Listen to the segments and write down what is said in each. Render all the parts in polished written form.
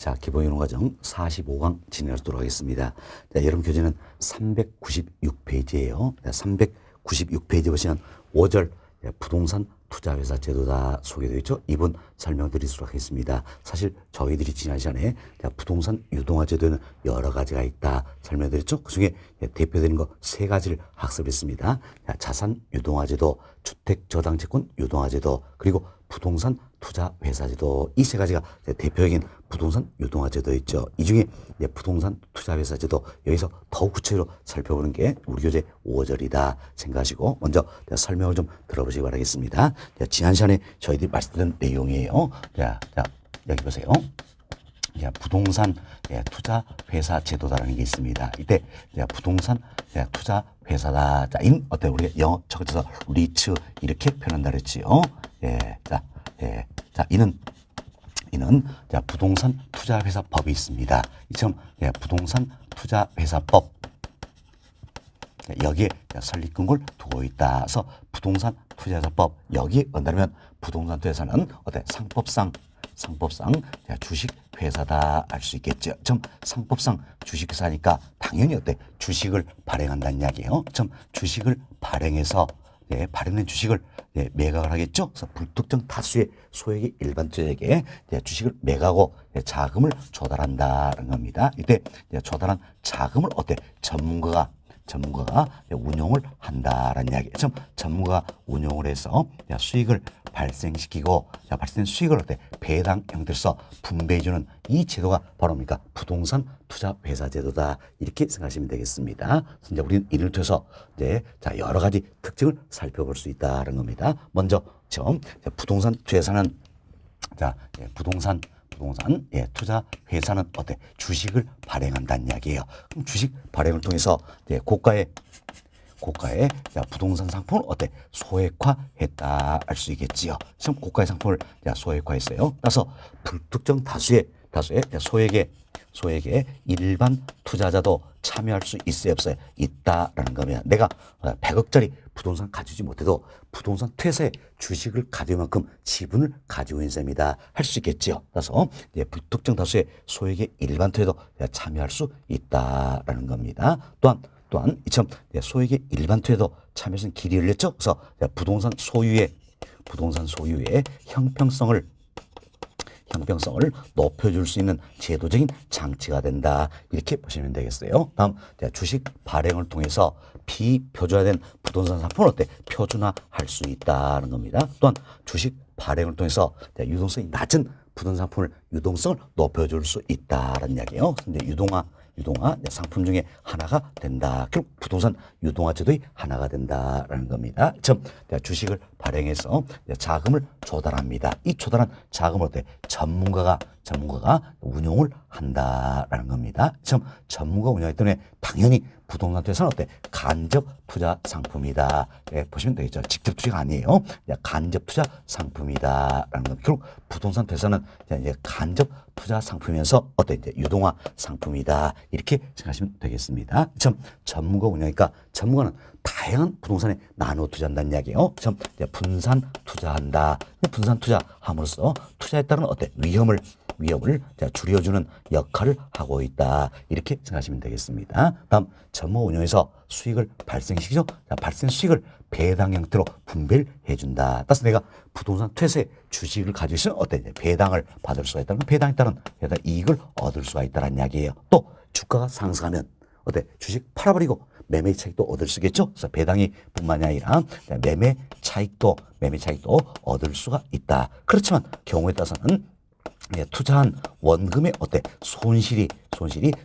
자, 기본이론과정 45강 진행하도록 하겠습니다. 자, 여러분 교재는 396페이지예요. 396페이지 보시면 5절 부동산 투자회사 제도다 소개되어 있죠. 이분 설명드리도록 하겠습니다. 사실 저희들이 지난 시간에 부동산 유동화 제도에는 여러 가지가 있다 설명드렸죠. 그중에 대표되는 거 세 가지를 학습했습니다. 자산 유동화 제도, 주택 저당 채권 유동화 제도, 그리고 부동산 투자 회사 제도, 이 세 가지가 대표적인 부동산 유동화 제도 있죠. 이 중에 부동산 투자 회사 제도, 여기서 더욱 구체적으로 살펴보는 게 우리 교재 5절이다 생각하시고 먼저 설명을 좀 들어보시기 바라겠습니다. 지난 시간에 저희들이 말씀드린 내용이에요. 자, 여기 보세요. 부동산 투자 회사 제도다라는 게 있습니다. 이때 부동산 투자 회사다. 자, 어때? 우리가 영어 적어서 리츠 이렇게 표현한다 그랬지요. 자, 이는 부동산 투자 회사 법이 있습니다. 이처럼 부동산 투자 회사법 여기에 설립금고를 두고 있다. 그래서 부동산 투자회사법 여기에 온다면 부동산 투자회사는 어때? 상법상 주식 회사다 알 수 있겠죠. 좀 상법상 주식 회사니까 당연히 어때? 주식을 발행한다는 이야기예요. 좀 주식을 발행해서 발행된 주식을 매각을 하겠죠. 그래서 불특정 다수의 소액의 일반 투자에게 주식을 매각하고 자금을 조달한다는 겁니다. 이때 조달한 자금을 어때? 전문가가 운용을 한다라는 이야기. 전문가가 운용을 해서 수익을 발생시키고 발생된 수익을 어때? 배당 형태로서 분배해주는 이 제도가 바로 뭡니까? 부동산 투자 회사 제도다. 이렇게 생각하시면 되겠습니다. 이제 우리는 이를 통해서 여러 가지 특징을 살펴볼 수 있다는 겁니다. 먼저 부동산 투자회사는 부동산 투자 회사는 어때? 주식을 발행한다는 이야기예요. 그럼 주식 발행을 통해서 고가의 부동산 상품을 어때? 소액화했다 알 수 있겠지요. 지금 고가의 상품을 소액화했어요. 따라서 불특정 다수의 소액의 일반 투자자도 참여할 수 있어요, 없어요? 있다라는 겁니다. 내가 100억짜리 부동산 가지지 못해도 부동산 퇴사에 주식을 가질 만큼 지분을 가지고 있는 셈이다 할 수 있겠죠. 그래서 불특정 다수의 소액의 일반 투자도 참여할 수 있다라는 겁니다. 또한 이처럼 소액의 일반 투자도 참여할 수 있는 길이 열렸죠. 그래서 부동산 소유의 형평성을 높여줄 수 있는 제도적인 장치가 된다. 이렇게 보시면 되겠어요. 다음 주식 발행을 통해서 비표준화된 부동산 상품을 어때? 표준화할 수 있다는 겁니다. 또한 주식 발행을 통해서 유동성이 낮은 부동산 상품을 유동성을 높여줄 수 있다는 이야기예요. 근데 유동화 상품 중에 하나가 된다. 결국 부동산 유동화 제도의 하나가 된다라는 겁니다. 주식을 발행해서 자금을 조달합니다. 이 조달한 자금을 어때? 전문가가 운용을 한다라는 겁니다. 전문가 운영하기 때문에 당연히 부동산 투자는 어때? 간접 투자 상품이다. 보시면 되겠죠. 직접 투자가 아니에요. 간접 투자 상품이다라는 겁니다. 결국 부동산 투자는 간접 투자 상품이면서 어때? 유동화 상품이다. 이렇게 생각하시면 되겠습니다. 전문가 운영이니까 전문가는 다양한 부동산에 나눠 투자한다는 이야기예요. 분산 투자한다. 분산 투자함으로써 투자에 따른 어때? 위험을 줄여주는 역할을 하고 있다. 이렇게 생각하시면 되겠습니다. 다음 전문 운영에서 수익을 발생시키죠. 발생 수익을 배당 형태로 분배를 해준다. 따라서 내가 부동산 퇴세 주식을 가지고 있으면 어때? 배당을 받을 수가 있다는 건 배당에 따른 이익을 얻을 수가 있다는 이야기예요. 또 주가가 상승하면 어때? 주식 팔아버리고 매매 차익도 얻을 수 있겠죠. 그래서 배당이 뿐만이 아니라 매매 차익도 얻을 수가 있다. 그렇지만 경우에 따라서는 투자한 원금의 어때? 손실이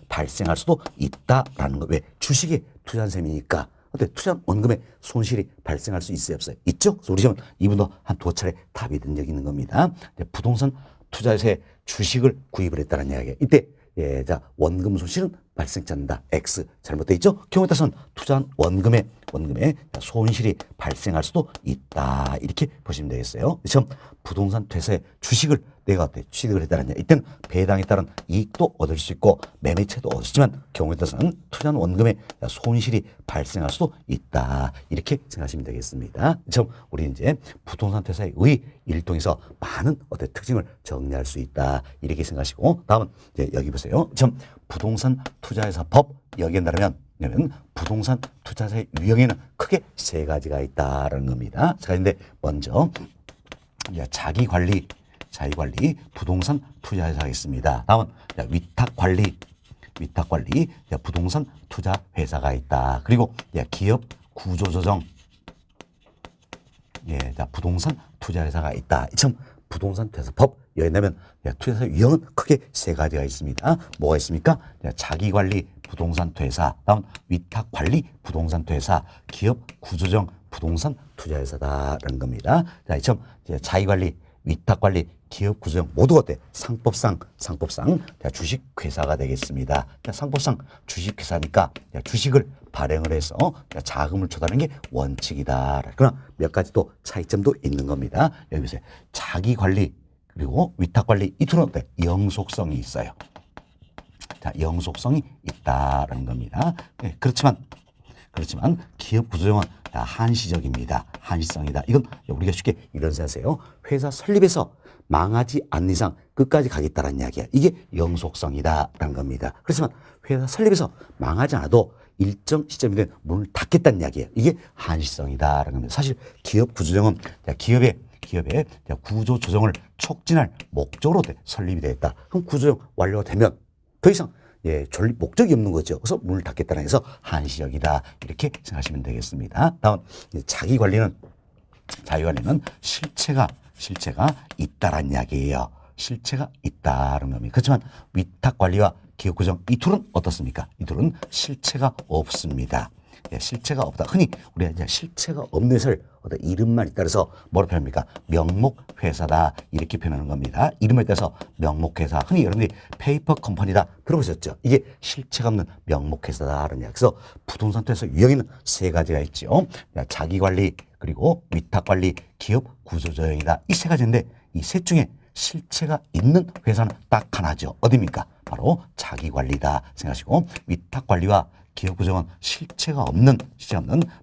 발생할 수도 있다라는 거. 왜? 주식에 투자한 셈이니까 어때? 투자한 원금의 손실이 발생할 수 있어요, 없어요? 있죠? 그래서 우리 시험 이분도 한 2차례 답이 된 적이 있는 겁니다. 부동산 투자에서 주식을 구입을 했다는 이야기예요. 이때 원금 손실은 발생치 않는다. X 잘못되어 있죠? 경우에 따라서는 투자한 원금에 손실이 발생할 수도 있다. 이렇게 보시면 되겠어요. 처음 부동산 퇴사의 주식을 내가 취득을 했다는 이때는 배당에 따른 이익도 얻을 수 있고 매매채도 얻을 수 있지만 경우에 따라서는 투자한 원금에 손실이 발생할 수도 있다. 이렇게 생각하시면 되겠습니다. 처음 우리 이제 부동산 퇴사의 일동에서 많은 어떤 특징을 정리할 수 있다. 이렇게 생각하시고 다음은 이제 여기 보세요. 처음 부동산 투자회사법 여기에 따르면 부동산 투자자의 유형에는 크게 세 가지가 있다라는 겁니다. 자, 근데 먼저 자기관리 부동산 투자회사가 있습니다. 다음은 위탁관리 부동산 투자회사가 있다. 그리고 기업 구조조정 부동산 투자회사가 있다. 참 부동산 퇴사법 여기 나면 투자사 유형은 크게 세 가지가 있습니다. 뭐가 있습니까? 자기관리 부동산 퇴사, 다음 위탁관리 부동산 퇴사, 기업 구조정 부동산 투자회사다라는 겁니다. 자, 이처럼 자기관리, 위탁관리, 기업 구조정 모두 어때? 상법상 주식회사가 되겠습니다. 상법상 주식회사니까 주식을 발행을 해서 자금을 조달하는 게 원칙이다. 그러나 몇 가지 또 차이점도 있는 겁니다. 여기 보세요. 자기관리 그리고 위탁관리 이 둘은 어때? 영속성이 있어요. 자, 영속성이 있다라는 겁니다. 네, 그렇지만 기업 구조정은 한시적입니다. 한시성이다. 이건 우리가 쉽게 이런 생각하세요. 회사 설립해서 망하지 않는 이상 끝까지 가겠다는 이야기야. 이게 영속성이다라는 겁니다. 그렇지만 회사 설립해서 망하지 않아도 일정 시점이 되면 문을 닫겠다는 이야기예요. 이게 한시성이다라는 겁니다. 사실 기업 구조정은 기업의 구조 조정을 촉진할 목적으로 설립이 되었다. 그럼 구조정 완료가 되면 더 이상 존립 목적이 없는 거죠. 그래서 문을 닫겠다는 해서 한시적이다. 이렇게 생각하시면 되겠습니다. 다음 자기관리는 실체가 있다란 이야기예요. 실체가 있다는 겁니다. 그렇지만 위탁관리와 기업구조정 이 둘은 어떻습니까? 이 둘은 실체가 없습니다. 실체가 없다. 흔히 우리가 이제 실체가 없는 회사를 어떤 이름만 따라서 뭐로 표현합니까? 명목회사다. 이렇게 표현하는 겁니다. 이름에 따라서 명목회사. 흔히 여러분들이 페이퍼 컴퍼니다. 들어보셨죠? 이게 실체가 없는 명목회사다라는 이야기. 그래서 부동산 투자에서 유형에는 세 가지가 있죠. 자기관리, 그리고 위탁관리, 기업 구조조정이다. 이 세 가지인데 이 셋 중에 실체가 있는 회사는 딱 하나죠. 어디입니까? 바로 자기관리다 생각하시고 위탁관리와 기업구조정은 실체가 없는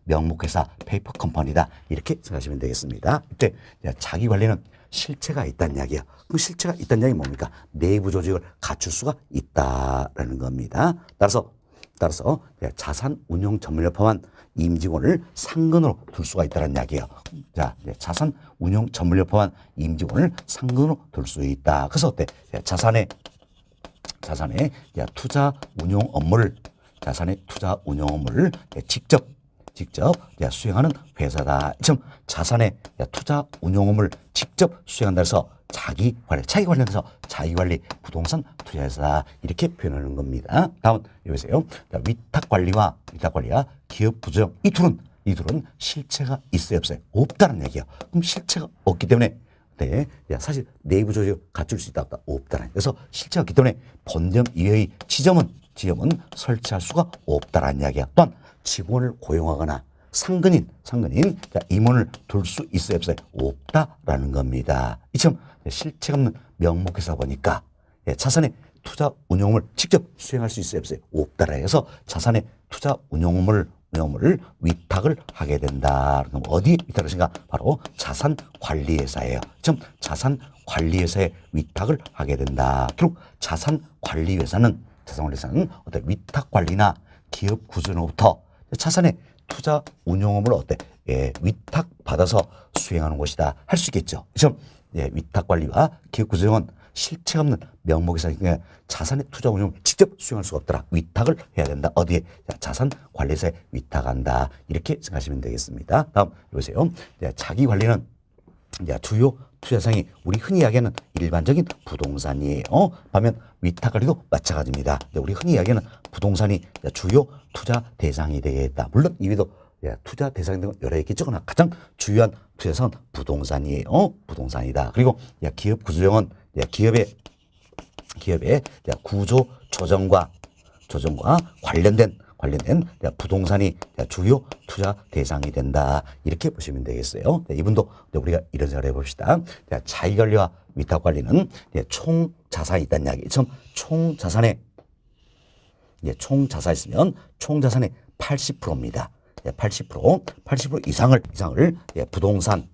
명목회사 페이퍼 컴퍼니다. 이렇게 생각하시면 되겠습니다. 이때 자기관리는 실체가 있다는 이야기예요. 그럼 실체가 있다는 이야기는 뭡니까? 내부 조직을 갖출 수가 있다라는 겁니다. 따라서 자산 운용 전문을 포함한 임직원을 상근으로 둘 수가 있다는 이야기예요. 자, 자산 운용 전문을 포함한 임직원을 상근으로 둘 수 있다. 그래서 어때? 자산의 투자 운용 업무를 직접 수행하는 회사다. 지금 자산의 투자 운용 업무를 직접 수행한다 해서 자기관리해서 자기관리 부동산 투자회사다. 이렇게 표현하는 겁니다. 다음 여기세요. 위탁관리와 기업 구조정 이 둘은 실체가 있어요, 없어요? 없다는 얘기예요. 그럼 실체가 없기 때문에 사실 내부 조직을 갖출 수 있다, 없다? 없다는. 그래서 실체가 없기 때문에 본점 이외의 지점은 설치할 수가 없다라는 이야기야. 또한 직원을 고용하거나 상근인 임원을 둘 수 있어요, 없어요? 없다라는 겁니다. 이처럼 실체가 없는 명목회사 보니까 자산의 투자 운용을 직접 수행할 수 있어요, 없어요? 없다라 해서 자산의 투자 운용을 위탁을 하게 된다. 그럼 어디 위탁을 하신가? 바로 자산관리회사예요. 지금 자산관리회사에 위탁을 하게 된다. 결국 자산관리회사는 어떤 위탁관리나 기업 구조로부터 자산의 투자 운용업을 위탁받아서 수행하는 것이다. 할 수 있겠죠. 그럼 위탁관리와 기업 구조는 실체가 없는 명목회사니까 자산의 투자 운용을 직접 수행할 수가 없더라. 위탁을 해야 된다. 어디에? 자산관리사에 위탁한다. 이렇게 생각하시면 되겠습니다. 다음 보세요. 자기관리는 주요 투자상이 우리 흔히 이야기하는 일반적인 부동산이에요. 반면 위탁관리도 마찬가지입니다. 우리 흔히 이야기하는 부동산이 주요 투자 대상이 되겠다. 물론 이외에도 투자 대상이 되는 건 여러 있겠죠. 그러나 가장 주요한 투자상은 부동산이에요. 부동산이다. 그리고 기업 구조정은 기업의 구조 조정과 조정과 관련된 부동산이 주요 투자 대상이 된다. 이렇게 보시면 되겠어요. 이분도 우리가 이런 생각을 해봅시다. 자기관리와 위탁관리는 총 자산이 있다는 이야기. 총 자산에 총 자산 있으면 총 자산의 80%입니다. 80% 이상을 부동산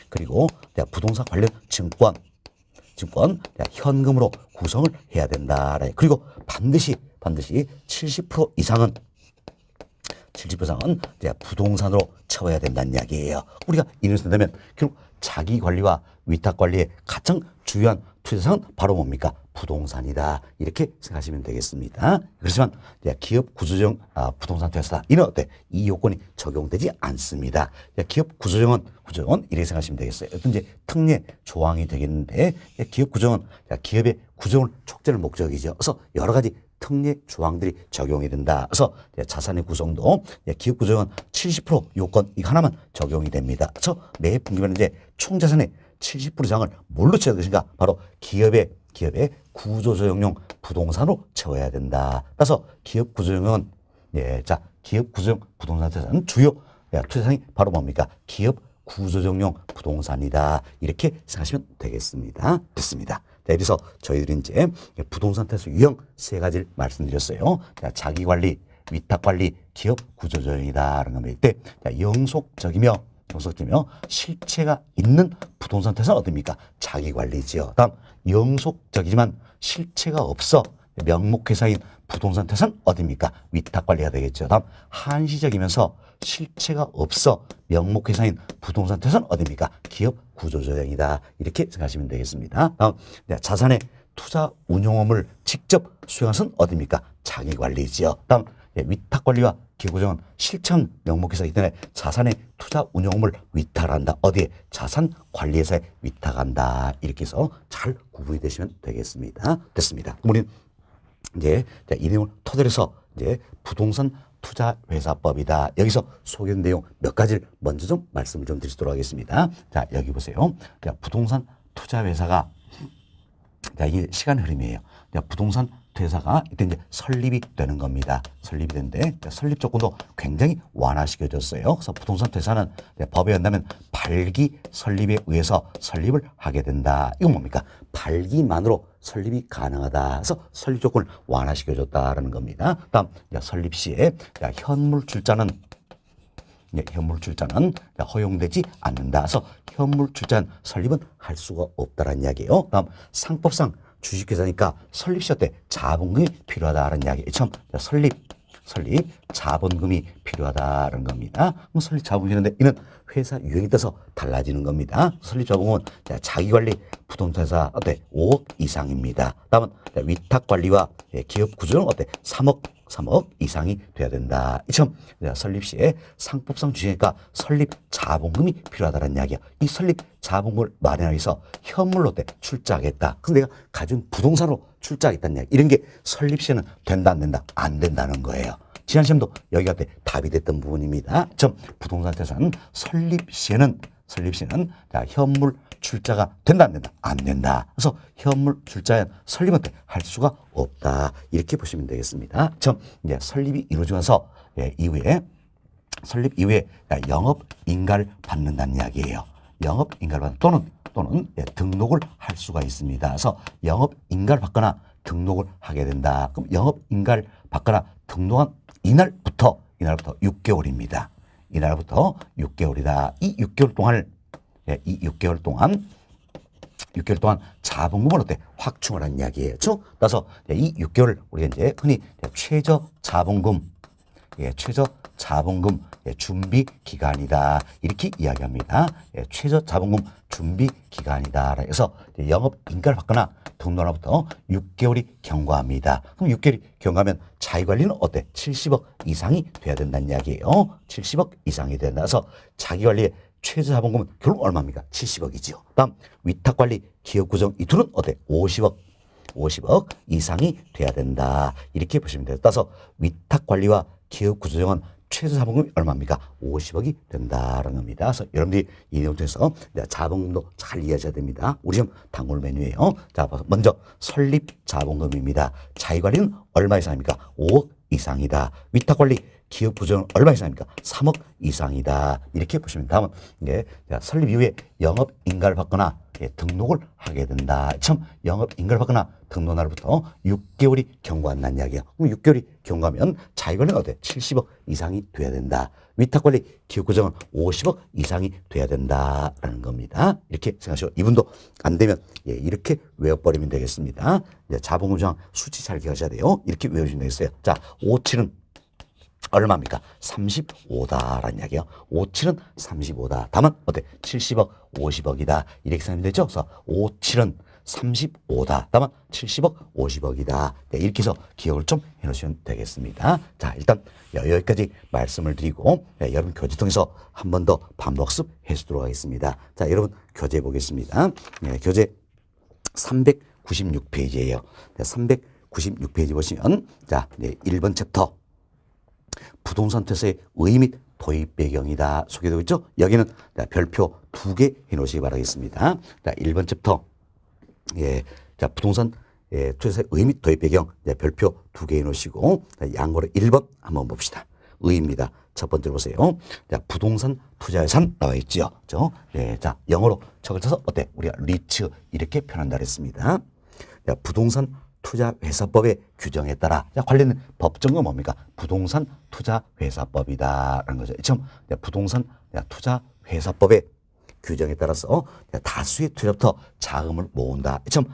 그리고 부동산 관련 증권 현금으로 구성을 해야 된다. 그리고 반드시 70% 이상은 부동산으로 채워야 된다는 이야기예요. 우리가 이런 식으로 된다면 결국 자기 관리와 위탁 관리의 가장 중요한 투자상은 바로 뭡니까? 부동산이다. 이렇게 생각하시면 되겠습니다. 그렇지만 기업 구조조정 부동산 투자사다. 이는 어때? 이 요건이 적용되지 않습니다. 기업 구조조정은 이렇게 생각하시면 되겠어요. 어떤 이제 특례 조항이 되겠는데 기업 구조정은 기업의 구조를 촉진할 목적이죠. 그래서 여러 가지 특례 조항들이 적용이 된다. 그래서 자산의 구성도 기업 구조정은 70% 요건 이거 하나만 적용이 됩니다. 그래서 매 분기별로 이제 총 자산의 70% 이상을 뭘로 채워야 되는가? 바로 기업의 구조조정용 부동산으로 채워야 된다. 따라서 기업 구조조정은 기업 구조조정 부동산 투자는 주요 투자상이 바로 뭡니까? 기업 구조조정용 부동산이다. 이렇게 생각하시면 되겠습니다. 됐습니다. 그래서 저희들이 이제 부동산 투자 유형 세 가지를 말씀드렸어요. 자기관리, 위탁관리, 기업 구조조정이다라는 겁니다. 이때 영속적이며 실체가 있는 부동산 투자는 어딥니까? 자기관리지요. 다음 영속적이지만 실체가 없어 명목회사인 부동산 투자는 어딥니까? 위탁관리가 되겠죠. 다음 한시적이면서 실체가 없어 명목회사인 부동산 투자는 어딥니까? 기업 구조조정이다. 이렇게 생각하시면 되겠습니다. 다음 자산의 투자 운용업을 직접 수행하는 것은 어딥니까? 자기관리지요. 다음 위탁관리와 기구조정은 실천 명목회사이기 때문에 자산의 투자 운용을 위탁한다. 어디에? 자산관리회사에 위탁한다. 이렇게 해서 잘 구분이 되시면 되겠습니다. 됐습니다. 그럼 우리는 이제 이 내용을 토대로 해서 이제 부동산 투자회사법이다. 여기서 소개된 내용 몇 가지를 먼저 좀 말씀을 좀 드리도록 하겠습니다. 자, 여기 보세요. 부동산 투자회사가 이게 시간 흐름이에요. 부동산 회사가 이때 이제 설립이 되는 겁니다. 설립이 되는데 설립 조건도 굉장히 완화시켜졌어요. 그래서 부동산 회사는 법에 의하면 발기 설립에 의해서 설립을 하게 된다. 이건 뭡니까? 발기만으로 설립이 가능하다. 그래서 설립 조건을 완화시켜줬다라는 겁니다. 다음 설립 시에 현물 출자는 허용되지 않는다. 그래서 현물 출자는 설립은 할 수가 없다라는 이야기예요. 다음 상법상 주식회사니까 설립 시 때 자본금이 필요하다라는 이야기. 처음 설립 자본금이 필요하다는 겁니다. 그럼 설립 자본금인데 이는 회사 유형에 따라서 달라지는 겁니다. 설립 자본금은 자기관리 부동산회사 어때? 5억 이상입니다. 다음은 위탁관리와 기업 구조는 어때? 3억 이상이 돼야 된다. 이처럼 설립 시에 상법상 주시니까 설립 자본금이 필요하다는 이야기야. 이 설립 자본금을 마련하기 위해서 현물로 출자하겠다. 그래서 내가 가진 부동산으로 출자하겠다는 이야기. 이런 게 설립 시에는 된다 안 된다? 안 된다는 거예요. 지난 시험도 여기가 답이 됐던 부분입니다. 부동산 자산 설립 시에는 현물 출자가 된다 안 된다? 안 된다. 그래서 현물 출자에 설립은 할 수가 없다. 이렇게 보시면 되겠습니다. 이제 설립이 이루어지면서 설립 이후에 영업 인가를 받는다는 이야기예요. 영업 인가를 받는 또는 등록을 할 수가 있습니다. 그래서 영업 인가를 받거나 등록을 하게 된다. 그럼 영업 인가를 받거나 등록한 이날부터 6개월입니다. 이날부터 6개월이다. 이 6개월 동안 자본금을 확충을 한 이야기예요. 그래서 이 6개월을 우리가 이제 흔히 최저 자본금 준비 기간이다. 이렇게 이야기합니다. 최저 자본금 준비 기간이다. 그래서 영업 인가를 받거나 등록날부터 6개월이 경과합니다. 그럼 6개월이 경과하면 자기관리는 어때? 70억 이상이 돼야 된다는 이야기예요. 70억 이상이 된다. 그래서 자기관리의 최저 자본금은 결국 얼마입니까? 70억이죠. 다음 위탁관리, 기업구정 이 둘은 어때? 50억 이상이 돼야 된다. 이렇게 보시면 돼요. 따라서 위탁관리와 기업구조정은 최소 자본금이 얼마입니까? 50억이 된다라는 겁니다. 그래서 여러분들이 이 내용 통해서 자본금도 잘 이해하셔야 됩니다. 우리 지금 단골 메뉴예요. 자, 먼저 설립 자본금입니다. 자기관리는 얼마 이상입니까? 5억 이상이다. 위탁관리 기업 부정은 얼마 이상입니까? 3억 이상이다. 이렇게 보시면 다음은 설립 이후에 영업 인가를 받거나 등록을 하게 된다. 참 영업 인가를 받거나 등록 날부터 6개월이 경과한다는 이야기예요. 그럼 6개월이 경과하면 자기관리는 어때? 70억 이상이 돼야 된다. 위탁관리 기업 구정은 50억 이상이 돼야 된다라는 겁니다. 이렇게 생각하시고 이분도 안 되면 이렇게 외워버리면 되겠습니다. 자본금 조항 수치 잘 기억하셔야 돼요. 이렇게 외우시면 되겠어요. 자, 57은 얼마입니까? 35다라는 이야기예요. 57은 35다. 다만 어때? 70억, 50억이다. 이렇게 생각하면 되죠? 그래서 57은 35다. 다만 70억, 50억이다. 이렇게 해서 기억을 좀 해놓으시면 되겠습니다. 자, 일단 여기까지 말씀을 드리고 여러분 교재 통해서 한 번 더 반복습 해주도록 하겠습니다. 자, 여러분 교재 보겠습니다. 교재 396페이지예요. 396페이지 보시면 자, 1번 챕터 부동산 퇴소의 의의 및 도입 배경이다 소개되고 있죠. 여기는 별표 2개 해놓으시기 바라겠습니다. 자, 1번 챕터 자, 부동산 퇴소의 의의 및 도입 배경 별표 2개 해놓으시고 양거로 1번 한번 봅시다. 의의입니다. 첫 번째로 보세요. 자, 부동산 투자예산 나와 있죠. 자, 영어로 저걸 쳐서 어때? 우리가 리츠 이렇게 표현한다 그랬습니다. 자, 부동산 투자회사법의 규정에 따라 관련된 법정은 뭡니까? 부동산 투자회사법이다라는 거죠. 참 부동산 투자회사법의 규정에 따라서 다수의 투자부터 자금을 모은다. 참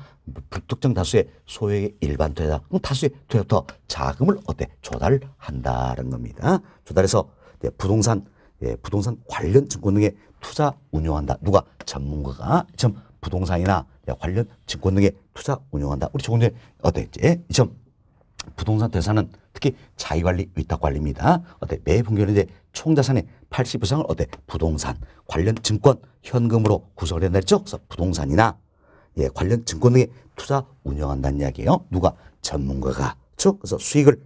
불특정 다수의 소액의 일반 투자자, 다수의 투자부터 자금을 어때? 조달한다는 겁니다. 조달해서 부동산 관련 증권 등의 투자 운용한다. 누가? 전문가가 참 부동산이나 관련 증권 등의 투자 운용한다. 우리 조금 전에 어땠지? 좀 부동산 대사는 특히 자기관리, 위탁관리입니다. 어때? 매 분기에 이제 총자산의 80% 이상을 어때? 부동산, 관련 증권, 현금으로 구성을 한다 했죠? 그래서 부동산이나 관련 증권 등의 투자 운영한다는 이야기예요. 누가? 전문가가. 그렇죠? 그래서 수익을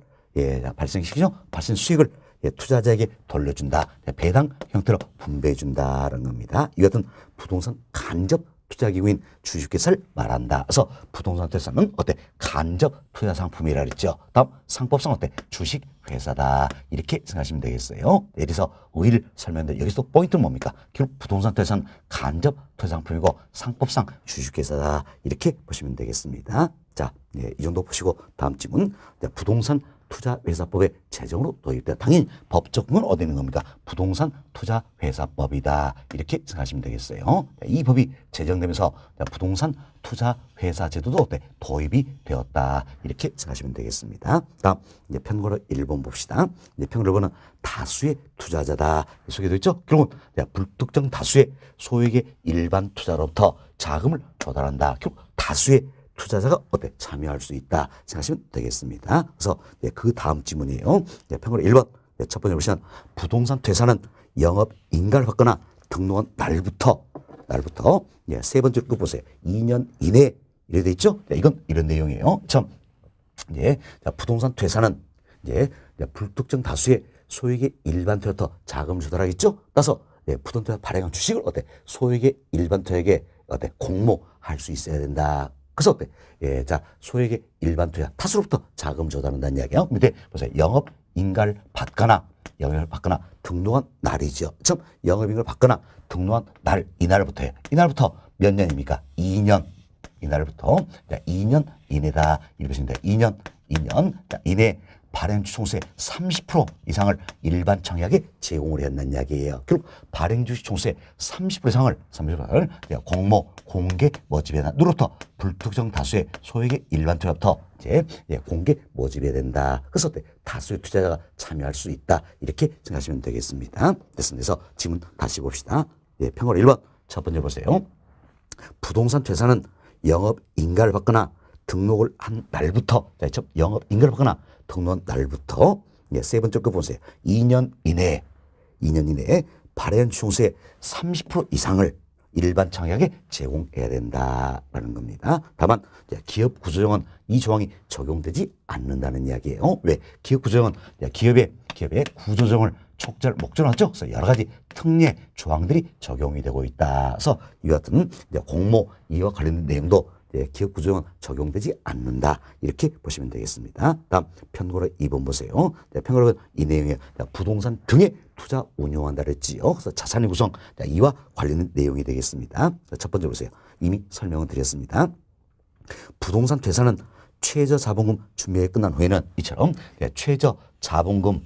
발생시키죠? 발생 수익을 투자자에게 돌려준다. 배당 형태로 분배해준다는 겁니다. 이것은 부동산 간접 투자기구인 주식회사를 말한다. 그래서 부동산 투자는 어때? 간접 투자 상품이라 그랬죠. 다음 상법상 어때? 주식회사다. 이렇게 생각하시면 되겠어요. 예를 의의를 설명했는데 여기서 또 포인트는 뭡니까? 결국 부동산 투자는 간접 투자 상품이고 상법상 주식회사다. 이렇게 보시면 되겠습니다. 자, 이 정도 보시고 다음 질문. 부동산 투자회사법의 제정으로 도입돼 당연히 법적 은 어디 있는 겁니까? 부동산 투자회사법이다. 이렇게 생각하시면 되겠어요. 이 법이 제정되면서 부동산 투자회사 제도도 어때? 도입이 되었다. 이렇게 생각하시면 되겠습니다. 다음 편거로 1번 봅시다. 편거로 1번은 다수의 투자자다. 소개되어 있죠? 결국은 불특정 다수의 소액의 일반 투자로부터 자금을 조달한다. 결국 다수의 투자자가 어때? 참여할 수 있다 생각하시면 되겠습니다. 그래서 그 다음 지문이에요. 편거로 1번 첫 번째 보시면 부동산 퇴사는 영업 인가를 받거나 등록한 날부터 세 번째 거 보세요. 2년 이내 이래 돼 있죠? 이건 이런 내용이에요. 참 부동산 퇴사는 불특정 다수의 소액의 일반 투자부터 자금을 조달하겠죠? 따라서 부동산 투자 발행한 주식을 어때? 소액의 일반 투자에게 어때? 공모할 수 있어야 된다. 그래서 어때? 자, 소액의 일반 투자 타수로부터 자금 조달한다는 이야기예요. 밑에 보세요. 영업 인가를 받거나 등록한 날이죠. 참 영업인가를 받거나 등록한 날 이날부터예요. 이날부터 몇 년입니까? 2년. 이날부터 2년 이내다. 이렇게 보시면 돼요. 2년 이내 발행주 총수의 30% 이상을 일반 청약에 제공을 했다는 이야기예요. 결국 발행주식 총수의 30% 이상을 공모, 공개 모집에 누로부터 불특정 다수의 소액의 일반 투자부터 공개 모집해야 된다. 그래서 다수의 투자자가 참여할 수 있다. 이렇게 생각하시면 되겠습니다. 됐습니다. 그래서 질문 다시 봅시다. 편거로 1번 첫 번째 보세요. 부동산 퇴사는 영업 인가를 받거나 등록을 한 날부터 영업 인가를 받거나 등록한 날부터 세 번째 거 보세요. 2년 이내에 발행 총수의 30% 이상을 일반 청약에 제공해야 된다라는 겁니다. 다만 기업 구조조정은 이 조항이 적용되지 않는다는 이야기예요. 왜? 기업 구조조정은 기업의 구조조정을 촉진할 목적으로 하죠. 그래서 여러 가지 특례 조항들이 적용이 되고 있다. 그래서 이와 같은 공모 이와 관련된 내용도 기업 구조조정은 적용되지 않는다. 이렇게 보시면 되겠습니다. 다음 편고로 2번 보세요. 편고로 이 내용에 부동산 등에 투자 운용한다 그랬지요. 그래서 자산의 구성 이와 관련된 내용이 되겠습니다. 첫 번째 보세요. 이미 설명을 드렸습니다. 부동산 퇴사는 최저 자본금 준비가 끝난 후에는 이처럼 최저 자본금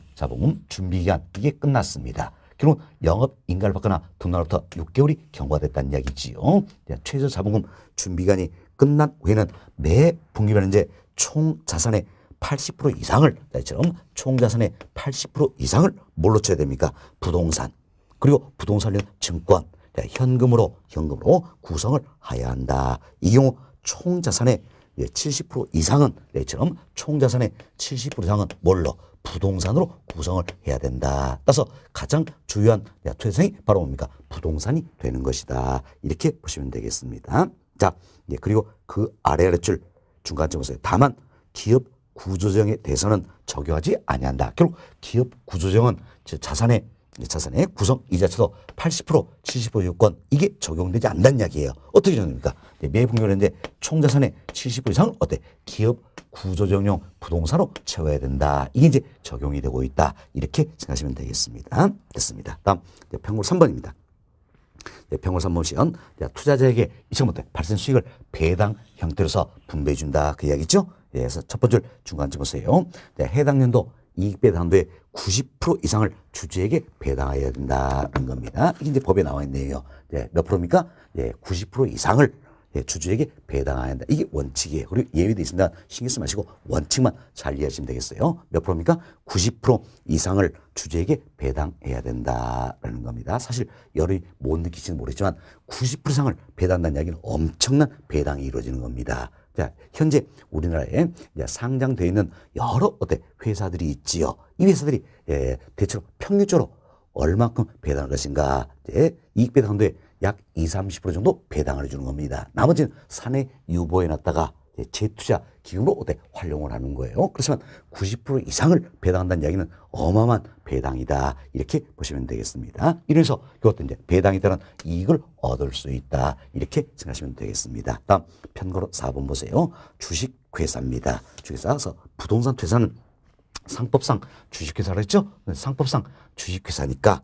준비기간 이게 끝났습니다. 결국 영업 인가를 받거나 등록로부터 6개월이 경과됐다는 이야기지요. 최저 자본금 준비기간이 끝난 후에는 매 분기별로 이제 총 자산의 80% 이상을 이처럼 총 자산의 80% 이상을 뭘로 쳐야 됩니까? 부동산 그리고 부동산용 증권 현금으로 구성을 해야 한다. 이 경우 총 자산의 70% 이상은 이처럼 총 자산의 70% 이상은 뭘로? 부동산으로 구성을 해야 된다. 따라서 가장 중요한 투자생이 바로 뭡니까? 부동산이 되는 것이다. 이렇게 보시면 되겠습니다. 자, 그리고 그 아래줄 중간쯤 보세요. 다만 기업 구조조정에 대해서는 적용하지 아니한다. 결국 기업 구조조정은 자산의 구성 이 자체도 80% 70% 요건 이게 적용되지 않는다는 이야기예요. 어떻게 적용됩니까? 매 분기별로 이제 총 자산의 70% 이상은 어때? 기업 구조조정용 부동산으로 채워야 된다. 이게 이제 적용이 되고 있다. 이렇게 생각하시면 되겠습니다. 됐습니다. 다음 편고 3번입니다. 편고 3번 시연 투자자에게 이처부터 발생 수익을 배당 형태로서 분배해 준다. 그 이야기죠. 그래서 첫 번째 중간쯤 보세요. 해당 연도 이익 배당도의 90% 이상을 주주에게 배당해야 된다는 겁니다. 이게 이제 법에 나와 있네요. 몇 프로입니까? 90% 이상을 주주에게 배당해야 한다. 이게 원칙이에요. 그리고 예외도 있습니다. 신경 쓰지 마시고 원칙만 잘 이해하시면 되겠어요. 몇 프로입니까? 90% 이상을 주주에게 배당해야 된다라는 겁니다. 사실 여러분이 못 느끼시는 모르겠지만 90% 이상을 배당한다는 이야기는 엄청난 배당이 이루어지는 겁니다. 자, 현재 우리나라에 상장되어 있는 여러 회사들이 있지요. 이 회사들이 대체로 평균적으로 얼만큼 배당할 것인가? 이익 배당도의 약 20~30% 정도 배당을 해주는 겁니다. 나머지는 사내 유보해 놨다가 재투자 기금으로 활용을 하는 거예요. 그렇지만 90% 이상을 배당한다는 이야기는 어마어마한 배당이다. 이렇게 보시면 되겠습니다. 이래서 그것도 이제 배당에 따른 이익을 얻을 수 있다. 이렇게 생각하시면 되겠습니다. 다음 편거로 4번 보세요. 주식회사입니다. 주식회사에서 부동산 퇴사는 상법상 주식회사를 했죠? 상법상 주식회사니까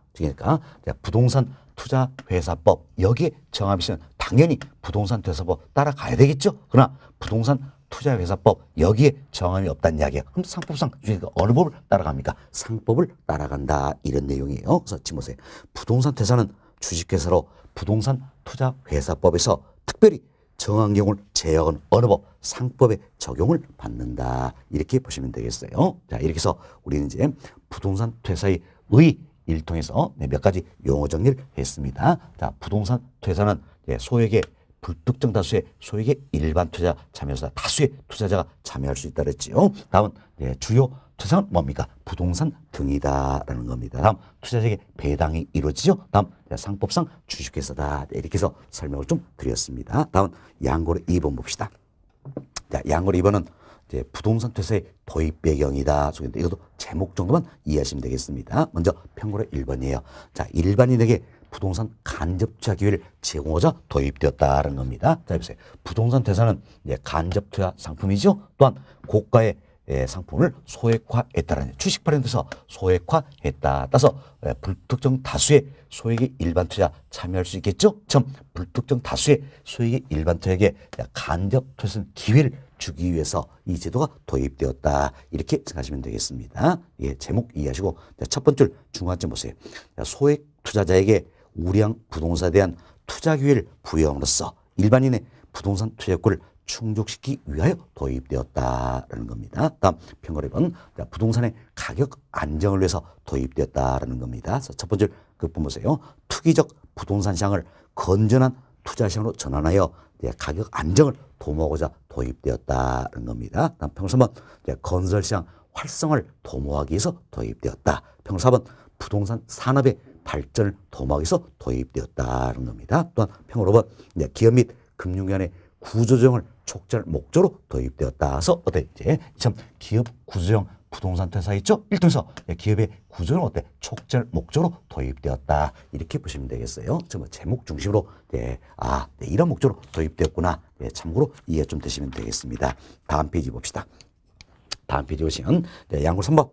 부동산 투자회사법 여기에 정합이시면 당연히 부동산 퇴사법 따라가야 되겠죠? 그러나 부동산 투자회사법 여기에 정함이 없다는 이야기예요. 그럼 상법상 어느 법을 따라갑니까? 상법을 따라간다 이런 내용이에요. 그래서 지금 보세요. 부동산 퇴사는 주식회사로 부동산 투자회사법에서 특별히 정한 경우를 제약은 어느 법? 상법에 적용을 받는다. 이렇게 보시면 되겠어요. 자, 이렇게 해서 우리는 이제 부동산 퇴사의 일통해서 몇 가지 용어 정리를 했습니다. 자, 부동산 퇴사는 소액의 불특정 다수의 소액의 일반 투자 참여자 다수의 투자자가 참여할 수 있다 그랬지요. 다음은 주요 투자는 뭡니까? 부동산 등이다라는 겁니다. 다음 투자자에게 배당이 이루어지죠. 다음 상법상 주식회사다. 이렇게 해서 설명을 좀 드렸습니다. 다음 양고로 2번 봅시다. 자, 양고로 2번은 부동산 퇴사의 도입 배경이다. 이것도 제목 정도만 이해하시면 되겠습니다. 먼저 편고로 1번이에요. 자, 일반인에게 부동산 간접 투자 기회를 제공하자 도입되었다는 겁니다. 자, 보세요. 부동산 퇴사는 간접 투자 상품이죠. 또한 고가의 상품을 소액화했다는 주식 발행돼서 소액화했다. 따라서 불특정 다수의 소액의 일반 투자 참여할 수 있겠죠. 불특정 다수의 소액의 일반 투자에게 간접 투자 기회를 주기 위해서 이 제도가 도입되었다. 이렇게 생각하시면 되겠습니다. 제목 이해하시고 첫 번째 중간점 보세요. 소액 투자자에게 우량 부동산에 대한 투자 기회를 부여함으로써 일반인의 부동산 투자권을 충족시키기 위하여 도입되었다라는 겁니다. 다음 편거로 2번 부동산의 가격 안정을 위해서 도입되었다라는 겁니다. 그래서 첫 번째 그분 보세요. 투기적 부동산 시장을 건전한 투자 시장으로 전환하여 가격 안정을 도모하고자 도입되었다는 겁니다. 다음 편거 3번 건설 시장 활성화를 도모하기 위해서 도입되었다. 편거 4번 부동산 산업의 발전을 도모하기 위해서 도입되었다는 겁니다. 또한 평으로 5번 기업 및 금융기관의 구조조정을 촉진할 목적으로 도입되었다서 어때 이제 참 기업 구조조정 부동산 퇴사 있죠? 이를 통해서 기업의 구조를 어때 촉진할 목적으로 도입되었다 이렇게 보시면 되겠어요. 뭐 제목 중심으로 이런 목적으로 도입되었구나. 참고로 이해 좀 되시면 되겠습니다. 다음 페이지 봅시다. 다음 페이지 보시면 양구 3번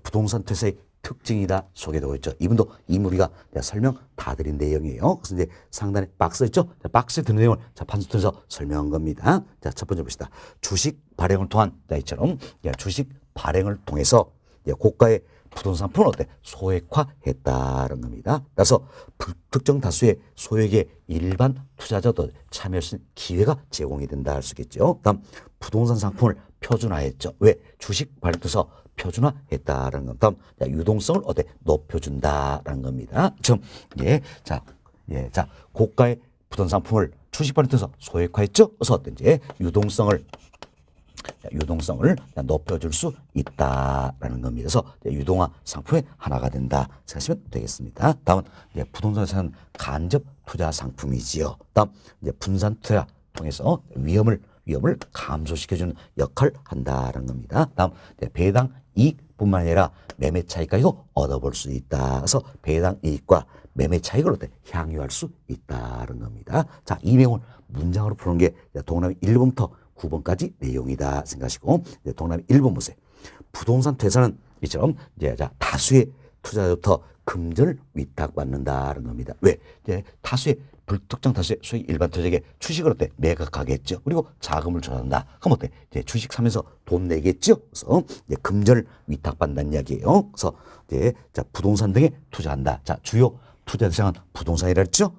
부동산 퇴사의 특징이다 소개되고 있죠. 이분도 이무리가 설명 다 드린 내용이에요. 그래서 이제 상단에 박스 있죠. 박스에 드는 내용을 판서 통해서 설명한 겁니다. 자, 첫 번째 봅시다. 주식 발행을 통한 이처럼 주식 발행을 통해서 고가의 부동산 상품을 어때 소액화했다는 겁니다. 따라서 불특정 다수의 소액의 일반 투자자도 참여할 수 있는 기회가 제공이 된다 할 수 있겠죠. 다음 부동산 상품을 표준화했죠. 왜? 주식 발행을 통해서 표준화했다라는 것. 다음 유동성을 어때 높여준다라는 겁니다. 지금 자 고가의 부동산 상품을 주식 발행을 통해서 소액화했죠. 그래서 어떤지 유동성을 높여줄 수 있다라는 겁니다. 그래서 유동화 상품의 하나가 된다 생각하시면 되겠습니다. 다음은 부동산에서는 간접 투자 상품이지요. 다음 분산 투자 통해서 위험을 감소시켜주는 역할을 한다라는 겁니다. 다음 배당 이익뿐만 아니라 매매 차익까지도 얻어볼 수 있다. 그래서 배당 이익과 매매 차익을 어때 향유할 수 있다는 겁니다. 자, 이 내용을 문장으로 푸는 게 동남아 1번부터 9번까지 내용이다 생각하시고 동남아 1번 보세요. 부동산 퇴사는 이처럼 다수의 투자자부터 금전을 위탁받는다는 겁니다. 왜? 다수의 불특정 다수의 소액 일반 투자자에게 주식을 어때 매각하겠죠. 그리고 자금을 조달한다. 그럼 어때? 주식 사면서 돈 내겠죠. 그래서 금전을 위탁받는다는 이야기예요. 그래서 부동산 등에 투자한다. 자, 주요 투자 대상은 부동산이라 했죠.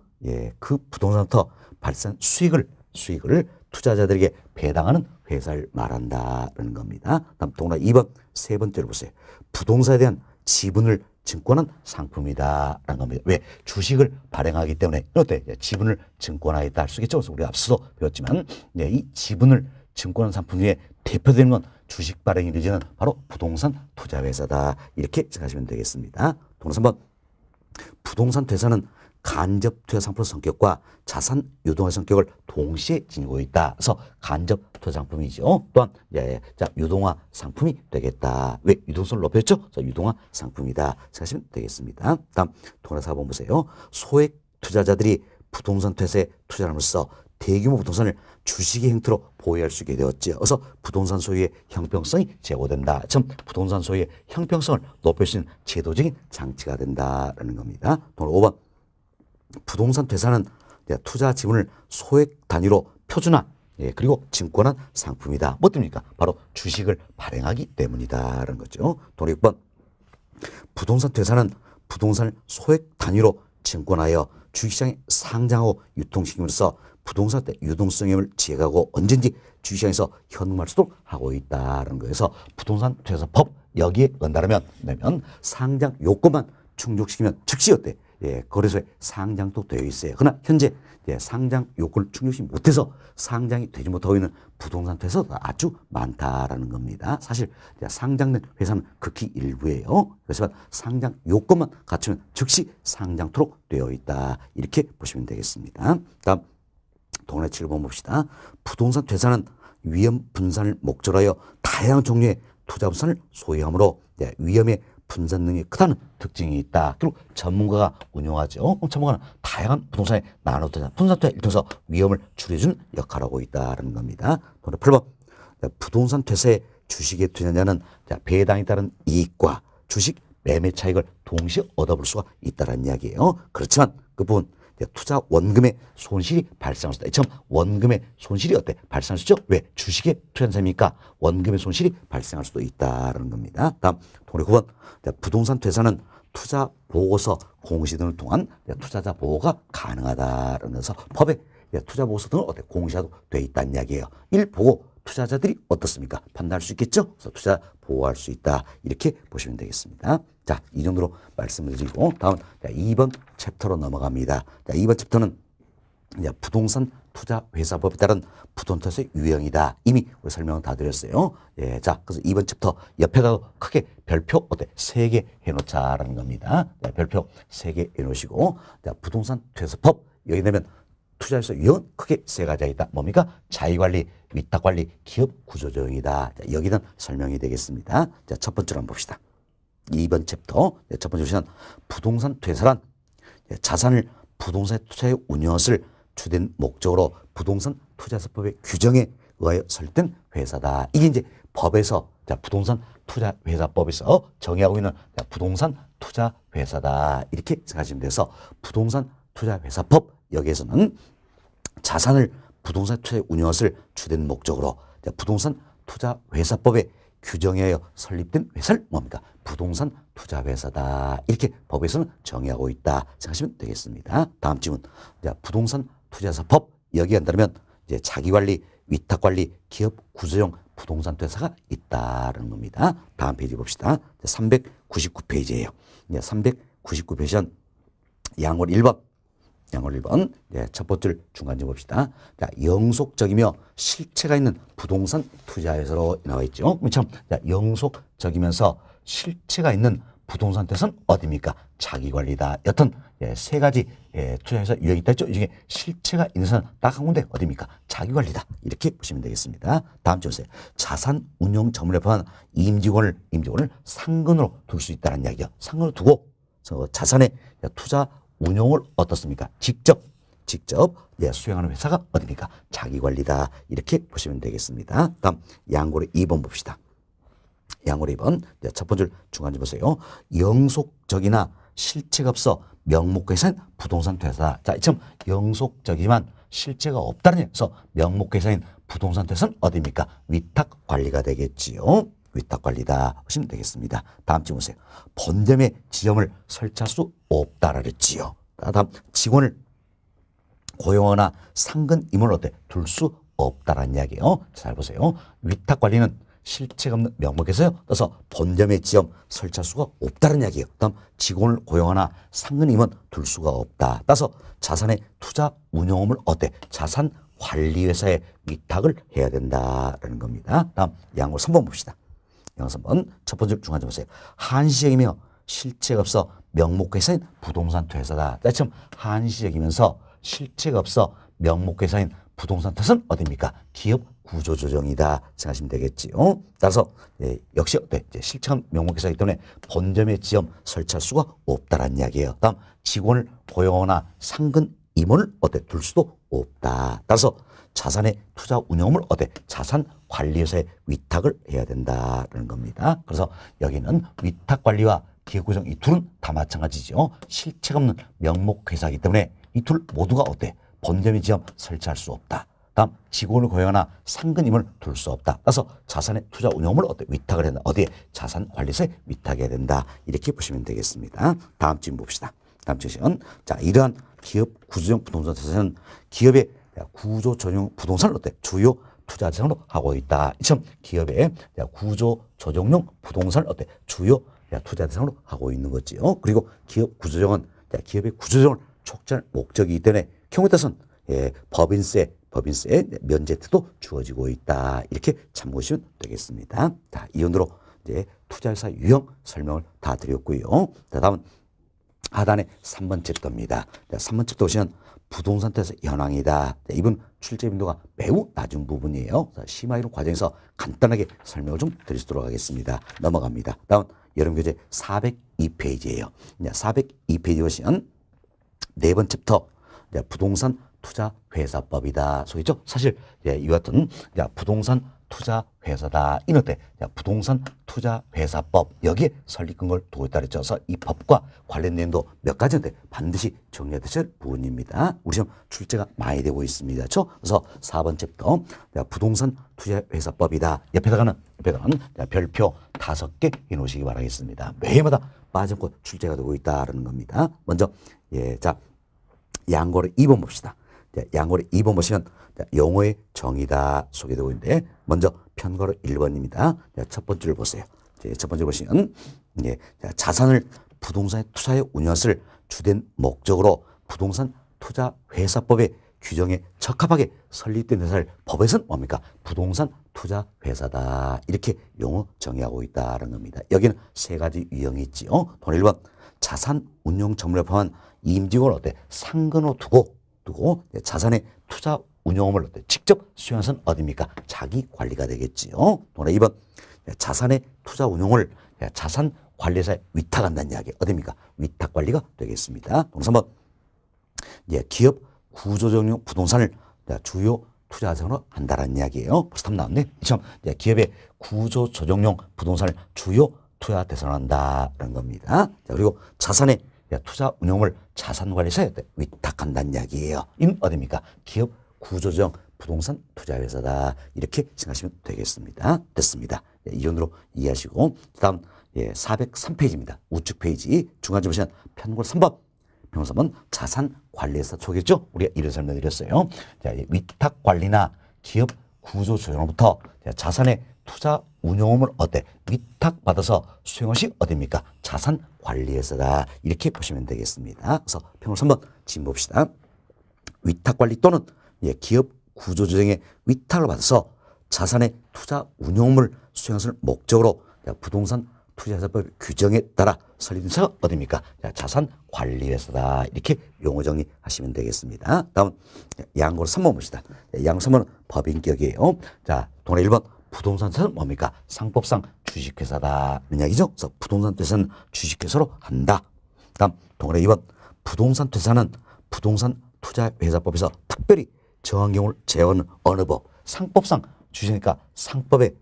그 부동산부터 발생한 수익을 투자자들에게 배당하는 회사를 말한다는 겁니다. 다음 동그라미 2번 세 번째로 보세요. 부동산에 대한 지분을 증권한 상품이다라는 겁니다. 왜? 주식을 발행하기 때문에 어때? 지분을 증권하겠다 할 수 있겠죠. 그래서 우리가 앞서도 배웠지만 이 지분을 증권한 상품 중에 대표되는 건 주식 발행이 이루어지는 바로 부동산 투자회사다. 이렇게 생각하시면 되겠습니다. 동그라미 3번 부동산 퇴사는 간접 투자 상품 성격과 자산 유동화 성격을 동시에 지니고 있다. 그래서 간접 투자 상품이죠. 또한 유동화 상품이 되겠다. 왜? 유동성을 높였죠? 그래서 유동화 상품이다 생각하시면 되겠습니다. 다음 동그라미 4번 보세요. 소액 투자자들이 부동산 퇴사에 투자함으로써 대규모 부동산을 주식의 형태로 보유할 수 있게 되었죠. 그래서 부동산 소유의 형평성이 제고된다. 참 부동산 소유의 형평성을 높일 수 있는 제도적인 장치가 된다라는 겁니다. 동그라미 5번 부동산 퇴사는 투자 지분을 소액 단위로 표준화 그리고 증권한 상품이다. 뭐 때문입니까? 바로 주식을 발행하기 때문이다라는 거죠. 동그라미 6번 부동산 퇴사는 부동산을 소액 단위로 증권하여 주식시장에 상장하고 유통시킴으로써 부동산 때 유동성을 지혜하고 언제든지 주식시장에서 현금화할 수도 하고 있다는 거에서 부동산 퇴사법 여기에 언다라면 상장 요건만 충족시키면 즉시 어때? 거래소에 상장도 되어 있어요. 그러나 현재 상장 요건을 충족시키지 못해서 상장이 되지 못하고 있는 부동산 퇴사가 아주 많다라는 겁니다. 사실 상장된 회사는 극히 일부예요. 그렇지만 상장 요건만 갖추면 즉시 상장토록 되어 있다. 이렇게 보시면 되겠습니다. 다음 동그라미 7번 봅시다. 부동산 퇴사는 위험 분산을 목적으로 하여 다양한 종류의 투자 부산을 소유하므로 위험의 분산 능력이 크다는 특징이 있다. 그리고 전문가가 운영하죠. 전문가는 다양한 부동산에 나눠두는 분산 투자를 통해서 위험을 줄여주는 역할을 하고 있다는 겁니다. 동그라미 8번 부동산 퇴사에 주식에 투자자는 배당에 따른 이익과 주식 매매 차익을 동시에 얻어볼 수가 있다는 이야기예요. 그렇지만 그 부분 투자 원금의 손실이 발생할 수 있다. 참 원금의 손실이 어때? 발생할 수 있죠? 왜? 주식에 투자한 셈이니까 원금의 손실이 발생할 수도 있다는 겁니다. 다음 동그라미 9번 부동산 퇴사는 투자 보고서 공시 등을 통한 투자자 보호가 가능하다는 것에서 법에 투자 보고서 등을 어때? 공시하도 돼 있다는 이야기예요. 일 보고 투자자들이 어떻습니까? 판단할 수 있겠죠? 그래서 투자 보호할 수 있다. 이렇게 보시면 되겠습니다. 자, 이 정도로 말씀을 드리고 다음 2번 챕터로 넘어갑니다. 자, 2번 챕터는 부동산 투자회사법에 따른 부동산의 유형이다. 이미 우리 설명을 다 드렸어요. 예, 자, 그래서 이번 챕터 옆에다 크게 별표 어때? 3개 해놓자라는 겁니다. 네, 별표 3개 해놓으시고, 자, 부동산 퇴사법 여기 되면 투자회사 유형은 크게 3가지가 있다. 뭡니까? 자기관리, 위탁관리, 기업 구조조정이다. 자, 여기는 설명이 되겠습니다. 자, 첫 번째로 한번 봅시다. 2번 챕터 첫 번째 보시면 부동산 퇴사란 자산을 부동산 투자에 운영을 주된 목적으로 부동산 투자사법의 규정에 의하여 설립된 회사다. 이게 이제 법에서 부동산 투자회사법에서 정의하고 있는 부동산 투자회사다. 이렇게 생각하시면 돼서 부동산 투자회사법 여기에서는 자산을 부동산 투자에 운영을 주된 목적으로 부동산 투자회사법의 규정에 의하여 설립된 회사를 뭡니까? 부동산 투자회사다. 이렇게 법에서는 정의하고 있다. 생각하시면 되겠습니다. 다음 질문. 부동산 투자사법 여기에 한다면 이제 자기관리, 위탁관리, 기업 구조형 부동산 투자사가 있다는 겁니다. 다음 페이지 봅시다. 399페이지예요. 399페이지는 양월 1번. 양월 1번. 첫 번째 중간점 봅시다. 자, 영속적이며 실체가 있는 부동산 투자회사로 나와 있죠. 참, 영속적이면서 실체가 있는 부동산 투자는 어디입니까? 자기관리다. 여튼 3가지 투자회사 유형이 있다 했죠. 이 중에 실체가 있는 사람 딱 한 군데 어디입니까? 자기관리다. 이렇게 보시면 되겠습니다. 다음 주 보세요. 자산 운용 전문에 포함한 임직원을 상근으로 둘 수 있다는 이야기요. 상근으로 두고 자산의 투자 운용을 어떻습니까? 직접 수행하는 회사가 어디입니까? 자기관리다. 이렇게 보시면 되겠습니다. 다음 양고래 2번 봅시다. 양고래 2번 첫 번째 중간점 보세요. 영속적이나 실체가 없어 명목회사인 부동산 투자사. 자, 참 영속적이지만 실체가 없다는 얘기에서 명목회사인 부동산 투자사는 어디입니까? 위탁관리가 되겠지요. 위탁관리다 보시면 되겠습니다. 다음 질문 보세요. 본점의 지점을 설치할 수 없다라 그랬지요. 다음 직원을 고용하거나 상근 임원을 어때? 둘 수 없다라는 이야기예요. 잘 보세요. 위탁관리는 실체가 없는 명목에서요. 따라서 본점의 지점 설치할 수가 없다는 이야기예요. 다음 직원을 고용하나 상근 임원 둘 수가 없다. 따라서 자산의 투자 운용업을 어때? 자산 관리회사에 위탁을 해야 된다라는 겁니다. 다음 양호 3번 봅시다. 양호 3번 첫 번째 중간점 보세요. 한시적이며 실체가 없어 명목회사인 부동산 투자사다. 참 한시적이면서 실체가 없어 명목회사인 부동산 투자는 어디입니까? 기업 구조조정이다 생각하시면 되겠지요. 따라서 역시 어때? 실체가 명목회사이기 때문에 본점의 지점 설치할 수가 없다라는 이야기예요. 다음 직원을 고용하거나 상근 임원을 어때? 둘 수도 없다. 따라서 자산의 투자 운용을 어때? 자산 관리회사에 위탁을 해야 된다는 겁니다. 그래서 여기는 위탁 관리와 기업 구조정 이 둘은 다 마찬가지죠. 실체가 없는 명목회사이기 때문에 이 둘 모두가 어때? 본점의 지점 설치할 수 없다. 다음 직원을 고용하나 상근 임원을 둘 수 없다. 따라서 자산의 투자 운용을 어때? 위탁을 한다. 어디에? 자산 관리사에 위탁해야 된다. 이렇게 보시면 되겠습니다. 다음 질문 봅시다. 다음 질문. 자, 이러한 기업 구조형 부동산 투자는 기업의 구조 조정 부동산을 어때? 주요 투자 대상으로 하고 있다. 이처럼 기업의 구조 조정용 부동산을 어때? 주요 투자 대상으로 하고 있는 거지요. 그리고 기업 구조정은 기업의 구조정을 촉진할 목적이기 때문에 경우에 따라서는 법인세 면제트도 주어지고 있다. 이렇게 참고하시면 되겠습니다. 자, 이론으로 이제 투자회사 유형 설명을 다 드렸고요. 자, 다음은 하단의 3번 챕터입니다. 자, 3번 챕터 보시면 부동산 투자 현황이다. 자, 이번 출제 빈도가 매우 낮은 부분이에요. 자, 심화이론 과정에서 간단하게 설명을 좀 드리도록 하겠습니다. 넘어갑니다. 다음 여름교재 402페이지예요. 402페이지 보시면 네 번 챕터 부동산 투자회사법이다. 소위죠. 사실 이와 같은 부동산 투자회사다. 이럴 때 부동산 투자회사법 여기에 설립근거를 두고 있다 그랬죠. 그래서 이 법과 관련 내용도 몇 가지인데 반드시 정리해야 될 부분입니다. 우리 시험 출제가 많이 되고 있습니다. 그렇죠? 그래서 4번 챕터 부동산 투자회사법이다. 옆에다가는 별표 5개 해놓으시기 바라겠습니다. 매해마다 빠짐없고 출제가 되고 있다는 겁니다. 먼저 자 양고래 2번 봅시다. 양고래 2번 보시면 용어의 정의다 소개되고 있는데 먼저 편거로 1번입니다. 첫 번째를 보세요. 첫 번째 보시면 자산을 부동산에 투자해 운영을 주된 목적으로 부동산 투자회사법의 규정에 적합하게 설립된 회사를 법에서는 뭡니까? 부동산 투자 회사다. 이렇게 용어 정의하고 있다는 겁니다. 여기는 세 가지 유형이 있지요. 동의 1번 자산 운용 전문에 포함한 임직원을 어때? 상근으로 두고 자산의 투자 운용을 어때? 직접 수행해서는 어디입니까? 자기 관리가 되겠지요. 동의 2번 자산의 투자 운용을 자산 관리사에 위탁한다는 이야기. 어디입니까? 위탁 관리가 되겠습니다. 동의 3번 기업 구조적용 부동산을 주요 투자 자산으로 한다는 이야기예요. 벌써 답 나왔네. 이처럼 기업의 구조 조정용 부동산을 주요 투자 대상으로 한다는 겁니다. 자, 그리고 자산의 투자 운용을 자산관리사에 위탁한다는 이야기예요. 이는 어디입니까? 기업 구조조정 부동산 투자회사다. 이렇게 생각하시면 되겠습니다. 됐습니다. 이 정도로 이해하시고 다음 403페이지입니다. 우측 페이지 중간쯤 보시면 편곡 3번. 평소는 자산관리회사 초기죠. 우리가 이런 설명드렸어요. 자, 위탁 관리나 기업 구조 조정으로부터 자산의 투자 운용을 어때? 위탁받아서 수행한 것이 어디입니까? 자산관리회사다. 이렇게 보시면 되겠습니다. 그래서 평균 3번 지금 봅시다. 위탁관리 또는 기업 구조조정의 위탁을 받아서 자산의 투자 운용을 수행할 목적으로 부동산 투자회사법 규정에 따라 설립된 회사가 어디입니까? 자산관리회사다. 이렇게 용어 정리하시면 되겠습니다. 다음 양고로 3번 봅시다. 양고 3번은 법인격이에요. 자, 동네 1번 부동산 회사는 뭡니까? 상법상 주식회사다. 이런 이야기죠. 그래서 부동산 회사는 주식회사로 한다. 다음 동네 2번 부동산 회사는 부동산 투자회사법에서 특별히 정한 경우를 제어하는 어느 법? 상법상 주시니까 상법에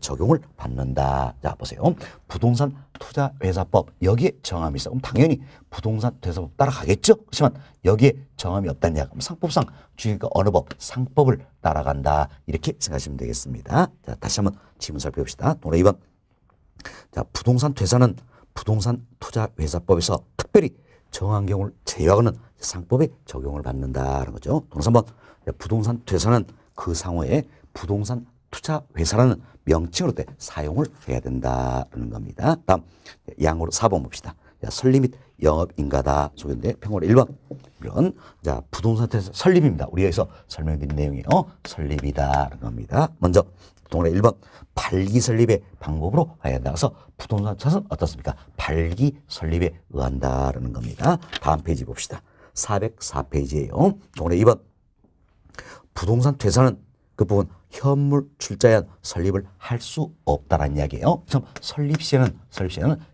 적용을 받는다. 자, 보세요. 부동산 투자회사법 여기에 정함이 있어. 그럼 당연히 부동산 투자회사법 따라가겠죠. 그렇지만 여기에 정함이 없다냐? 그럼 상법상 주시니까 어느 법? 상법을 따라간다. 이렇게 생각하시면 되겠습니다. 자, 다시 한번 지문 살펴봅시다. 동네 2번. 자, 부동산 퇴사는 부동산 투자회사법에서 특별히 정한 경우를 제외하고는 상법에 적용을 받는다는 거죠. 동네 3번. 부동산 퇴사는 그 상호에 부동산 투자회사라는 명칭으로 사용을 해야 된다는 겁니다. 다음 양으로 4번 봅시다. 설립 및 영업인가다. 소개인데 평으로 1번. 자, 부동산 투자회사 설립입니다. 우리가 여기서 설명드린 내용이에요. 설립이다라는 겁니다. 먼저 동네 1번 발기 설립의 방법으로 해야 한다. 그래서 부동산 투자는 어떻습니까? 발기 설립에 의한다라는 겁니다. 다음 페이지 봅시다. 404페이지예요. 동네 2번 부동산 퇴사는 그 부분 현물 출자에 설립을 할 수 없다는 이야기예요. 참 설립 시에는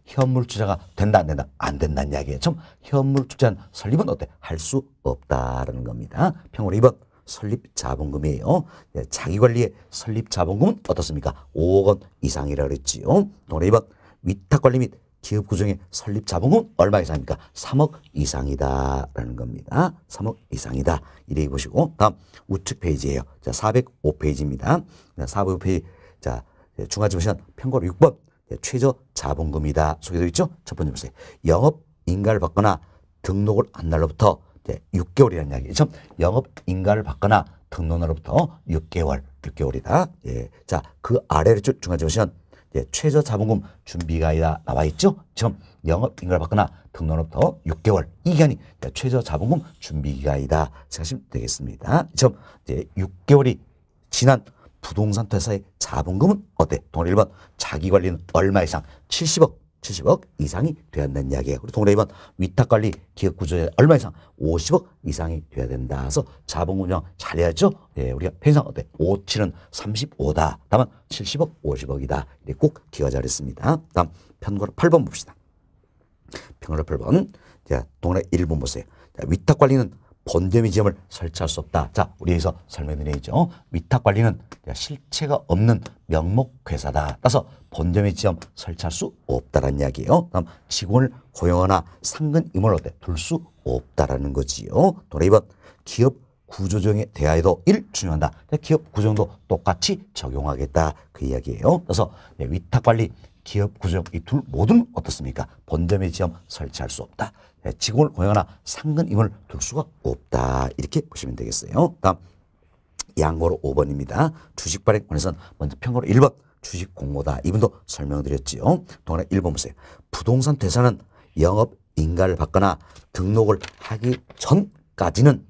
현물 출자가 된다 안 된다? 안 된다는 이야기예요. 참 현물 출자 설립은 어때? 할 수 없다라는 겁니다. 평으로 2번 설립 자본금이에요. 자기 관리의 설립 자본금은 어떻습니까? 5억 원 이상이라고 그랬지요. 동네 2번 위탁 관리 및 기업 구조의 설립 자본금은 얼마 이상입니까? 3억 이상이다라는 겁니다. 3억 이상이다. 이렇게 보시고 다음 우측 페이지예요. 자, 405페이지입니다. 405페이지. 자, 중간쯤 보시면 평가로 6번 최저 자본금이다. 소개되어 있죠? 첫 번째 보세요. 영업 인가를 받거나 등록을 한 날로부터 6개월이라는 이야기죠. 영업 인가를 받거나 등록 날로부터 6개월이다. 예. 자, 그 아래로 쭉 중간쯤 보시면 최저 자본금 준비가이다 나와 있죠. 지금 영업 인가를 받거나 등록으로부터 6개월 이 기간이 최저 자본금 준비기간이다 생각하시면 되겠습니다. 지금 이제 6개월이 지난 부동산 회사의 자본금은 어때? 동네 1번 자기 관리는 얼마 이상? 70억 이상이 돼야 한다는 이야기예요. 그리고 동네 2번 위탁관리 기업 구조에 얼마 이상? 50억 이상이 돼야 된다. 그래서 자본금 운영 잘해야죠. 예, 우리가 편의상 어때? 5, 7은 35다. 다만 70억, 50억이다. 이렇게 꼭 기억 잘했습니다. 다음 편거로 8번 봅시다. 편거로 8번. 자, 동네 1번 보세요. 자, 위탁관리는 본점의 지점을 설치할 수 없다. 자, 우리 여기서 설명드리죠. 위탁관리는 실체가 없는 명목회사다. 따라서 본점의 지점 설치할 수 없다라는 이야기예요. 다음 직원을 고용하거나 상근 임원을 둘 수 없다라는 거지요. 동네 2번 기업 구조조정에 대하여도 중요한다. 기업 구조정도 똑같이 적용하겠다. 그 이야기예요. 그래서 위탁관리, 기업 구조정 이 둘 모두는 어떻습니까? 본점의 지점 설치할 수 없다. 직원을 고용하거나 상근 임원을 둘 수가 없다. 이렇게 보시면 되겠어요. 다음 양보로 5번입니다. 주식 발행 관해서는 먼저 평가로 1번 주식 공모다. 이분도 설명드렸지요. 동안에 1번 보세요. 부동산 퇴사는 영업 인가를 받거나 등록을 하기 전까지는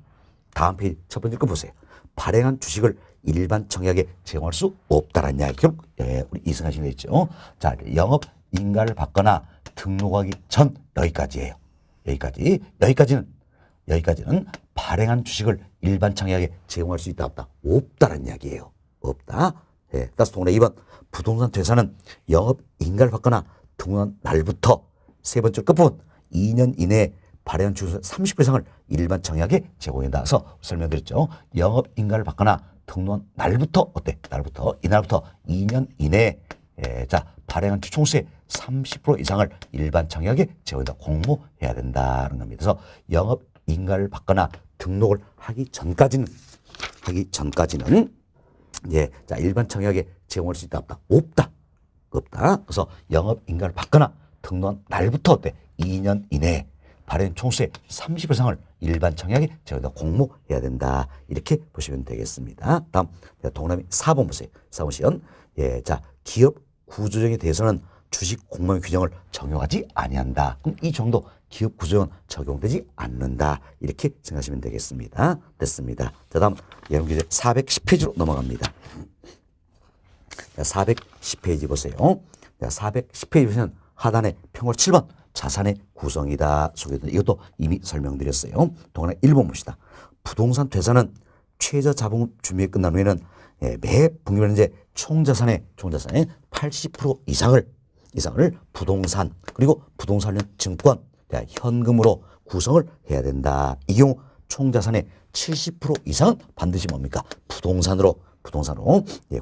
다음 페이지 첫 번째 거 보세요. 발행한 주식을 일반 청약에 제공할 수 없다라는 이야기. 결국 우리 이승하시면 되겠죠. 자, 영업 인가를 받거나 등록하기 전 여기까지예요. 여기까지는 발행한 주식을 일반 청약에 제공할 수 있다 없다? 없다라는 이야기예요. 없다. 따라서 동그라미 2번 부동산 퇴사는 영업 인가를 받거나 등록한 날부터 세 번째 끝부분 2년 이내에 발행한 주식 30% 이상을 일반 청약에 제공한다. 그래서 설명드렸죠. 영업 인가를 받거나 등록한 날부터 어때? 이날부터 2년 이내에 자 발행한 주 총수의 30% 이상을 일반 청약에 제공한다. 공모해야 된다는 겁니다. 그래서 영업 인가를 받거나 등록을 하기 전까지는 자 일반 청약에 제공할 수 있다 없다? 없다. 그래서 영업 인가를 받거나 등록한 날부터 어때? 2년 이내에 발행 총수의 30% 이상을 일반 청약에 제공한다. 공모해야 된다. 이렇게 보시면 되겠습니다. 다음 동그라미 4번 보세요. 4번 시연. 자 기업 구조조정에 대해서는 주식 공모의 규정을 적용하지 아니한다. 그럼 이 정도 기업 구조조정은 적용되지 않는다. 이렇게 생각하시면 되겠습니다. 됐습니다. 자 다음 예문 교재 410페이지로 넘어갑니다. 자, 410페이지 보세요. 자, 410페이지 보시면 하단에 평월 7번 자산의 구성이다. 소개해드린 이것도 이미 설명드렸어요. 동안에 1번 봅시다. 부동산 퇴사는 최저 자본금 준비가 끝난 후에는 매 분기별 이제 총자산의 80% 이상을 부동산 그리고 부동산 관련 증권, 현금으로 구성을 해야 된다. 이 경우 총자산의 70% 이상은 반드시 뭡니까? 부동산으로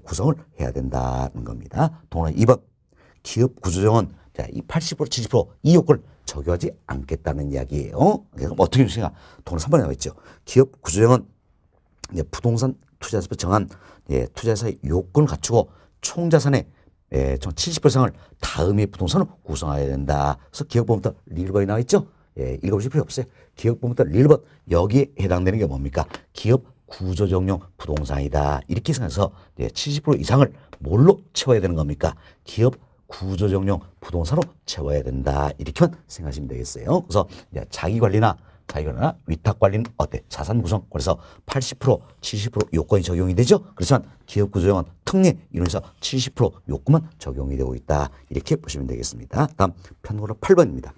구성을 해야 된다는 겁니다. 동그라미 2번 기업 구조조정은 이 80% 70%이 요건을 적용하지 않겠다는 이야기예요. 그럼 어떻게 주시냐? 동그라미 3번에 나와 있죠. 기업 구조조정은 부동산 투자에서 정한 투자사의 요건을 갖추고 총자산의 70% 이상을 다음에 부동산을 구성해야 된다. 그래서 기억보험부터 릴번이 나와 있죠. 읽어보실 필요 없어요. 기억보험부터 릴번 여기에 해당되는 게 뭡니까? 기업 구조조정용 부동산이다. 이렇게 생각해서 70% 이상을 뭘로 채워야 되는 겁니까? 기업 구조조정용 부동산으로 채워야 된다. 이렇게만 생각하시면 되겠어요. 그래서 자기관리나 위탁관리는 어때? 자산 구성. 그래서 80% 70% 요건이 적용이 되죠. 그렇지만 기업 구조조정은 특례 이론에서 70% 요건만 적용이 되고 있다. 이렇게 보시면 되겠습니다. 다음 편곡으로 8번입니다.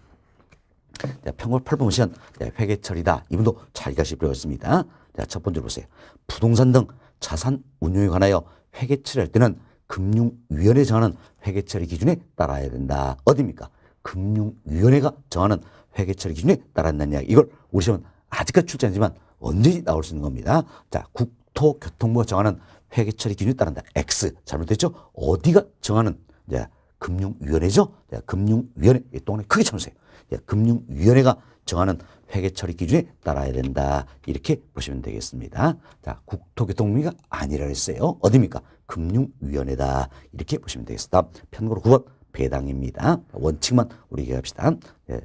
편곡 8번 보시면 회계처리다. 이분도 잘 가실 필요가 있습니다. 첫 번째로 보세요. 부동산 등 자산 운용에 관하여 회계처리할 때는 금융위원회 정하는 회계처리 기준에 따라야 된다. 어디입니까? 금융위원회가 정하는 회계처리 기준에 따라야 된다는 이야기. 이걸 우리 시험은 아직까지 출제하지만 언제든지 나올 수 있는 겁니다. 자, 국토교통부가 정하는 회계처리 기준에 따른다. X. 잘못됐죠? 어디가 정하는 금융위원회죠? 금융위원회. 동안에 크게 쳐주세요. 금융위원회가 정하는 회계처리 기준에 따라야 된다. 이렇게 보시면 되겠습니다. 자, 국토교통부가 아니라 했어요. 어디입니까? 금융위원회다. 이렇게 보시면 되겠습니다. 편곡으로 9번 배당입니다. 원칙만 우리 얘기합시다.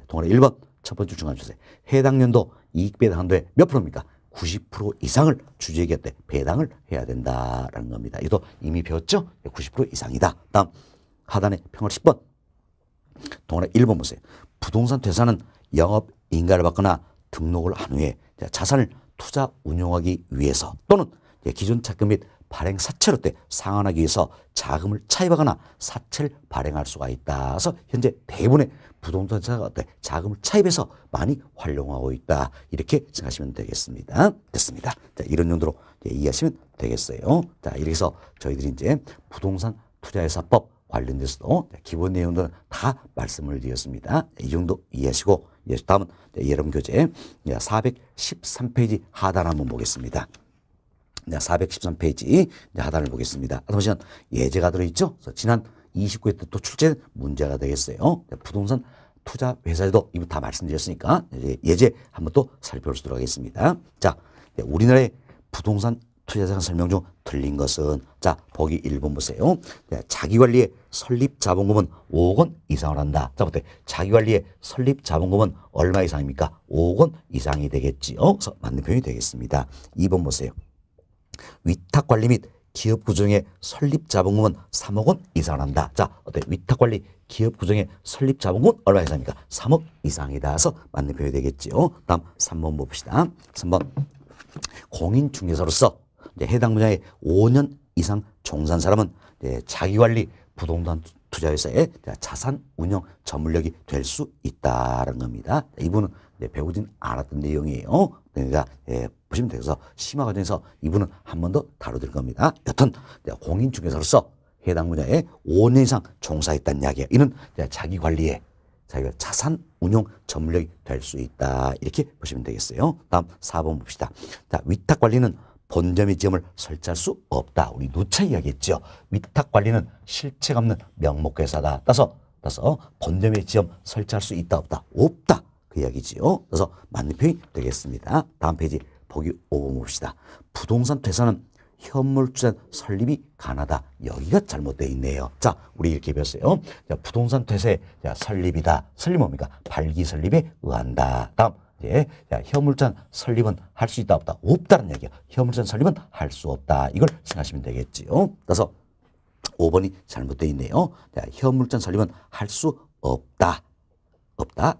동아리 1번 첫 번째 중간 주세요. 해당 연도 이익 배당 한도의 몇 프로입니까? 90% 이상을 주주에게 때 배당을 해야 된다라는 겁니다. 이것도 이미 배웠죠? 90% 이상이다. 다음 하단에 평월 10번 동아리 1번 보세요. 부동산 퇴사는 영업 인가를 받거나 등록을 한 후에 자산을 투자 운용하기 위해서 또는 기존 차금 및 발행 사채로 때 상환하기 위해서 자금을 차입하거나 사채를 발행할 수가 있다. 그래서 현재 대부분의 부동산 회사가 자금을 차입해서 많이 활용하고 있다. 이렇게 생각하시면 되겠습니다. 됐습니다. 자, 이런 용도로 이해하시면 되겠어요. 자, 이렇게 해서 저희들이 이제 부동산 투자회사법 관련돼서도 기본 내용들은 다 말씀을 드렸습니다. 이 정도 이해하시고 다음은 여러분 교재 413페이지 하단 한번 보겠습니다. 413페이지 하단을 보겠습니다. 보시면 예제가 들어있죠. 그래서 지난 29회 때 또 출제된 문제가 되겠어요. 부동산 투자 회사에도 이거 다 말씀드렸으니까 예제 한번 또 살펴보도록 하겠습니다. 자, 우리나라의 부동산 투자자산 설명 중 틀린 것은 자 보기 1번 보세요. 자기관리의 설립 자본금은 5억 원 이상을 한다. 자, 보세요. 자기관리의 설립 자본금은 얼마 이상입니까? 5억 원 이상이 되겠지요. 그래서 맞는 표현이 되겠습니다. 2번 보세요. 위탁관리 및 기업구조정의 설립 자본금은 3억 원 이상을 한다. 자, 어때? 위탁관리 기업구조정의 설립 자본금은 얼마 이상입니까? 3억 이상이다. 그래서 맞는 표현이 되겠지요. 다음 3번 봅시다. 3번 공인중개사로서 해당 분야에 5년 이상 종사한 사람은 자기관리 부동산 투자회사의 자산 운영 전문력이 될 수 있다는 겁니다. 이분은 배우진 않았던 내용이에요. 그러니까 보시면 돼서 심화 과정에서 이분은 한 번 더 다뤄드릴 겁니다. 여튼 공인중개사로서 해당 분야에 5년 이상 종사했다는 이야기예요. 이는 자기 관리에 자기가 자산 운용 전문력이 될 수 있다. 이렇게 보시면 되겠어요. 다음 4번 봅시다. 자, 위탁 관리는 본점의 지점을 설치할 수 없다. 우리 누차 이야기했죠. 위탁 관리는 실체가 없는 명목회사다. 따라서 본점의 지점 설치할 수 있다 없다? 없다. 그 이야기지요. 그래서 맞는 표현이 되겠습니다. 다음 페이지 보기 5번 봅시다. 부동산 퇴사는 현물주산 설립이 가능하다. 여기가 잘못되어 있네요. 자, 우리 이렇게 배웠어요. 자, 부동산 퇴세 설립이다. 설립 뭡니까? 발기 설립에 의한다. 다음 현물주산 설립은 할 수 있다 없다? 없다는 얘기야. 현물주산 설립은 할 수 없다. 이걸 생각하시면 되겠지요. 그래서 5번이 잘못되어 있네요. 자, 현물주산 설립은 할 수 없다.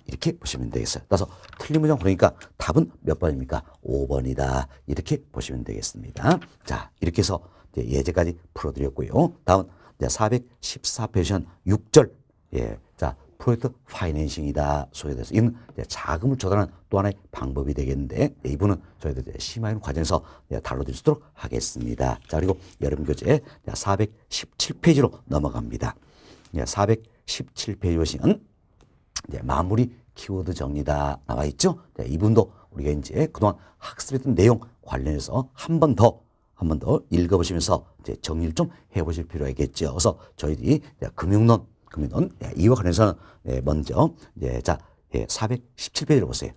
이렇게 보시면 되겠어요. 따라서 틀린 문장 그러니까 답은 몇 번입니까? 5번이다. 이렇게 보시면 되겠습니다. 자, 이렇게 해서 예제까지 풀어드렸고요. 다음은 414페이지 6절. 자, 프로젝트 파이낸싱이다. 소개돼서 이는 자금을 조달하는 또 하나의 방법이 되겠는데 이분은 저희들 심화인 과정에서 다뤄드릴 수 있도록 하겠습니다. 자, 그리고 여름 교재 417페이지로 넘어갑니다. 417페이지 보시면 마무리 키워드 정리다 나와 있죠. 이분도 우리가 이제 그동안 학습했던 내용 관련해서 한 번 더 읽어보시면서 정리를 좀 해보실 필요가 있겠죠. 그래서 저희들이 금융론 이와 관련해서는 먼저 417페이지를 보세요.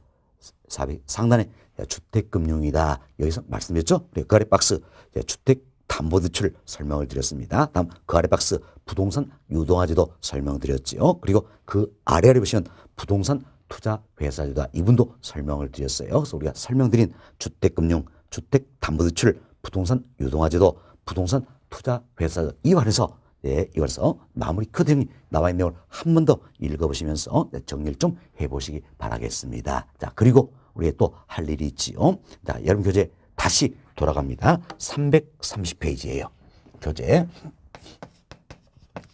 상단에 주택금융이다. 여기서 말씀드렸죠. 그 아래 박스 주택담보대출 설명을 드렸습니다. 다음 그 아래 박스 부동산 유동화제도 설명드렸지요. 그리고 그 아래 보시면 부동산 투자회사제도다. 이분도 설명을 드렸어요. 그래서 우리가 설명드린 주택금융, 주택담보대출, 부동산 유동화제도, 부동산 투자회사제도 이완해서 이완해서 마무리 커팅이 나와 있는 내용을 한 번 더 읽어보시면서 정리를 좀 해보시기 바라겠습니다. 자, 그리고 우리가 또 할 일이 있지요. 자, 여러분 교재 다시 돌아갑니다. 330페이지예요. 교재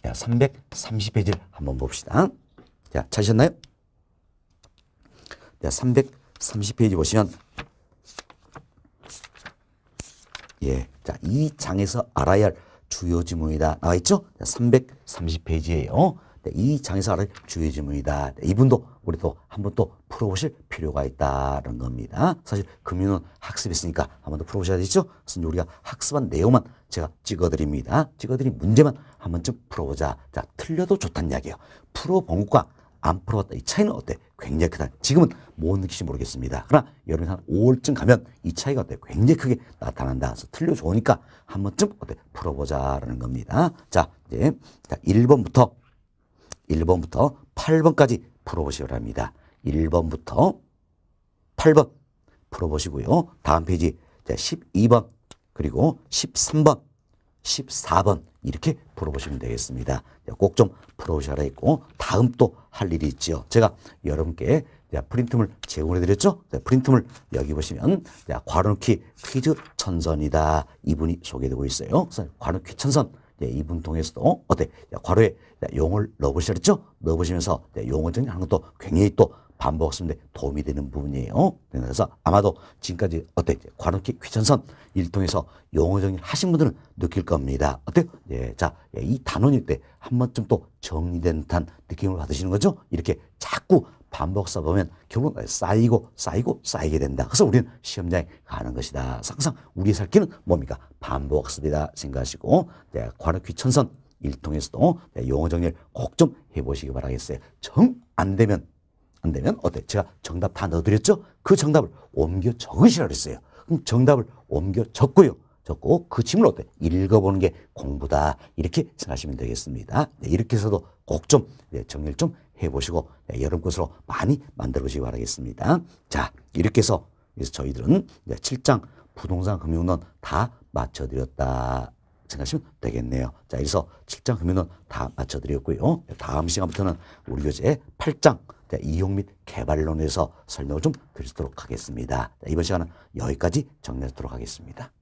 330페이지를 한번 봅시다. 자, 찾으셨나요? 자, 330페이지 보시면 자, 이 장에서 알아야 할 주요 지문이다 나와 있죠? 330페이지예요. 이 장에서 알아야 할 주요 지문이다. 이분도 우리 또 한번 또 풀어보실 필요가 있다는 겁니다. 사실 금융은 학습했으니까 한번 더 풀어보셔야 되죠? 그래서 우리가 학습한 내용만 제가 찍어드립니다. 찍어드린 문제만 한 번쯤 풀어보자. 자, 틀려도 좋다는 이야기예요. 풀어본 것과 안 풀어봤다. 이 차이는 어때? 굉장히 크다. 지금은 못 느끼실지 모르겠습니다. 그러나 여러분 한 5월쯤 가면 이 차이가 어때? 굉장히 크게 나타난다. 그래서 틀려 좋으니까 한 번쯤 어때? 풀어보자라는 겁니다. 자, 이제 1번부터 8번까지 풀어보시기 바랍니다. 1번부터 8번 풀어보시고요. 다음 페이지 12번 그리고 13번, 14번 이렇게 풀어보시면 되겠습니다. 꼭 좀 풀어보셔야 했고 다음 또 할 일이 있지요. 제가 여러분께 프린트물 제공해 드렸죠. 프린트물 여기 보시면 괄호넣기 퀴즈 천선이다. 이분이 소개되고 있어요. 그래서 괄호넣기 천선 이분 통해서도 어때? 괄호에 용어를 넣어보시라 그랬죠? 넣어보시면서 용어 정리하는 것도 굉장히 또 반복학습에 도움이 되는 부분이에요. 그래서 아마도 지금까지 어때? 괄호넣기 퀴천선 일 통해서 용어 정리 하신 분들은 느낄 겁니다. 어때요? 자, 이 단원일 때 한 번쯤 또 정리된 듯한 느낌을 받으시는 거죠? 이렇게 자꾸 반복사 보면 결국 쌓이게 된다. 그래서 우리는 시험장에 가는 것이다. 항상 우리의 살 길은 뭡니까? 반복학습이다 생각하시고 괄호넣기 천선 일 통해서도 용어 정리를 꼭 좀 해보시기 바라겠어요. 정 안 되면 어때? 제가 정답 다 넣어드렸죠? 그 정답을 옮겨 적으시라 그랬어요. 그럼 정답을 옮겨 적고 그 지문을 어때? 읽어보는 게 공부다. 이렇게 생각하시면 되겠습니다. 이렇게 해서도 꼭 좀 정리를 좀 해보시고 여러분 것으로 많이 만들어 보시기 바라겠습니다. 자, 이렇게 해서 저희들은 7장 부동산 금융론 다 마쳐드렸다. 생각하시면 되겠네요. 자, 그래서 7장 흠유는 다 맞춰드렸고요. 다음 시간부터는 우리 교재 8장 이용 및 개발론에서 설명을 좀 드리도록 하겠습니다. 자, 이번 시간은 여기까지 정리하도록 하겠습니다.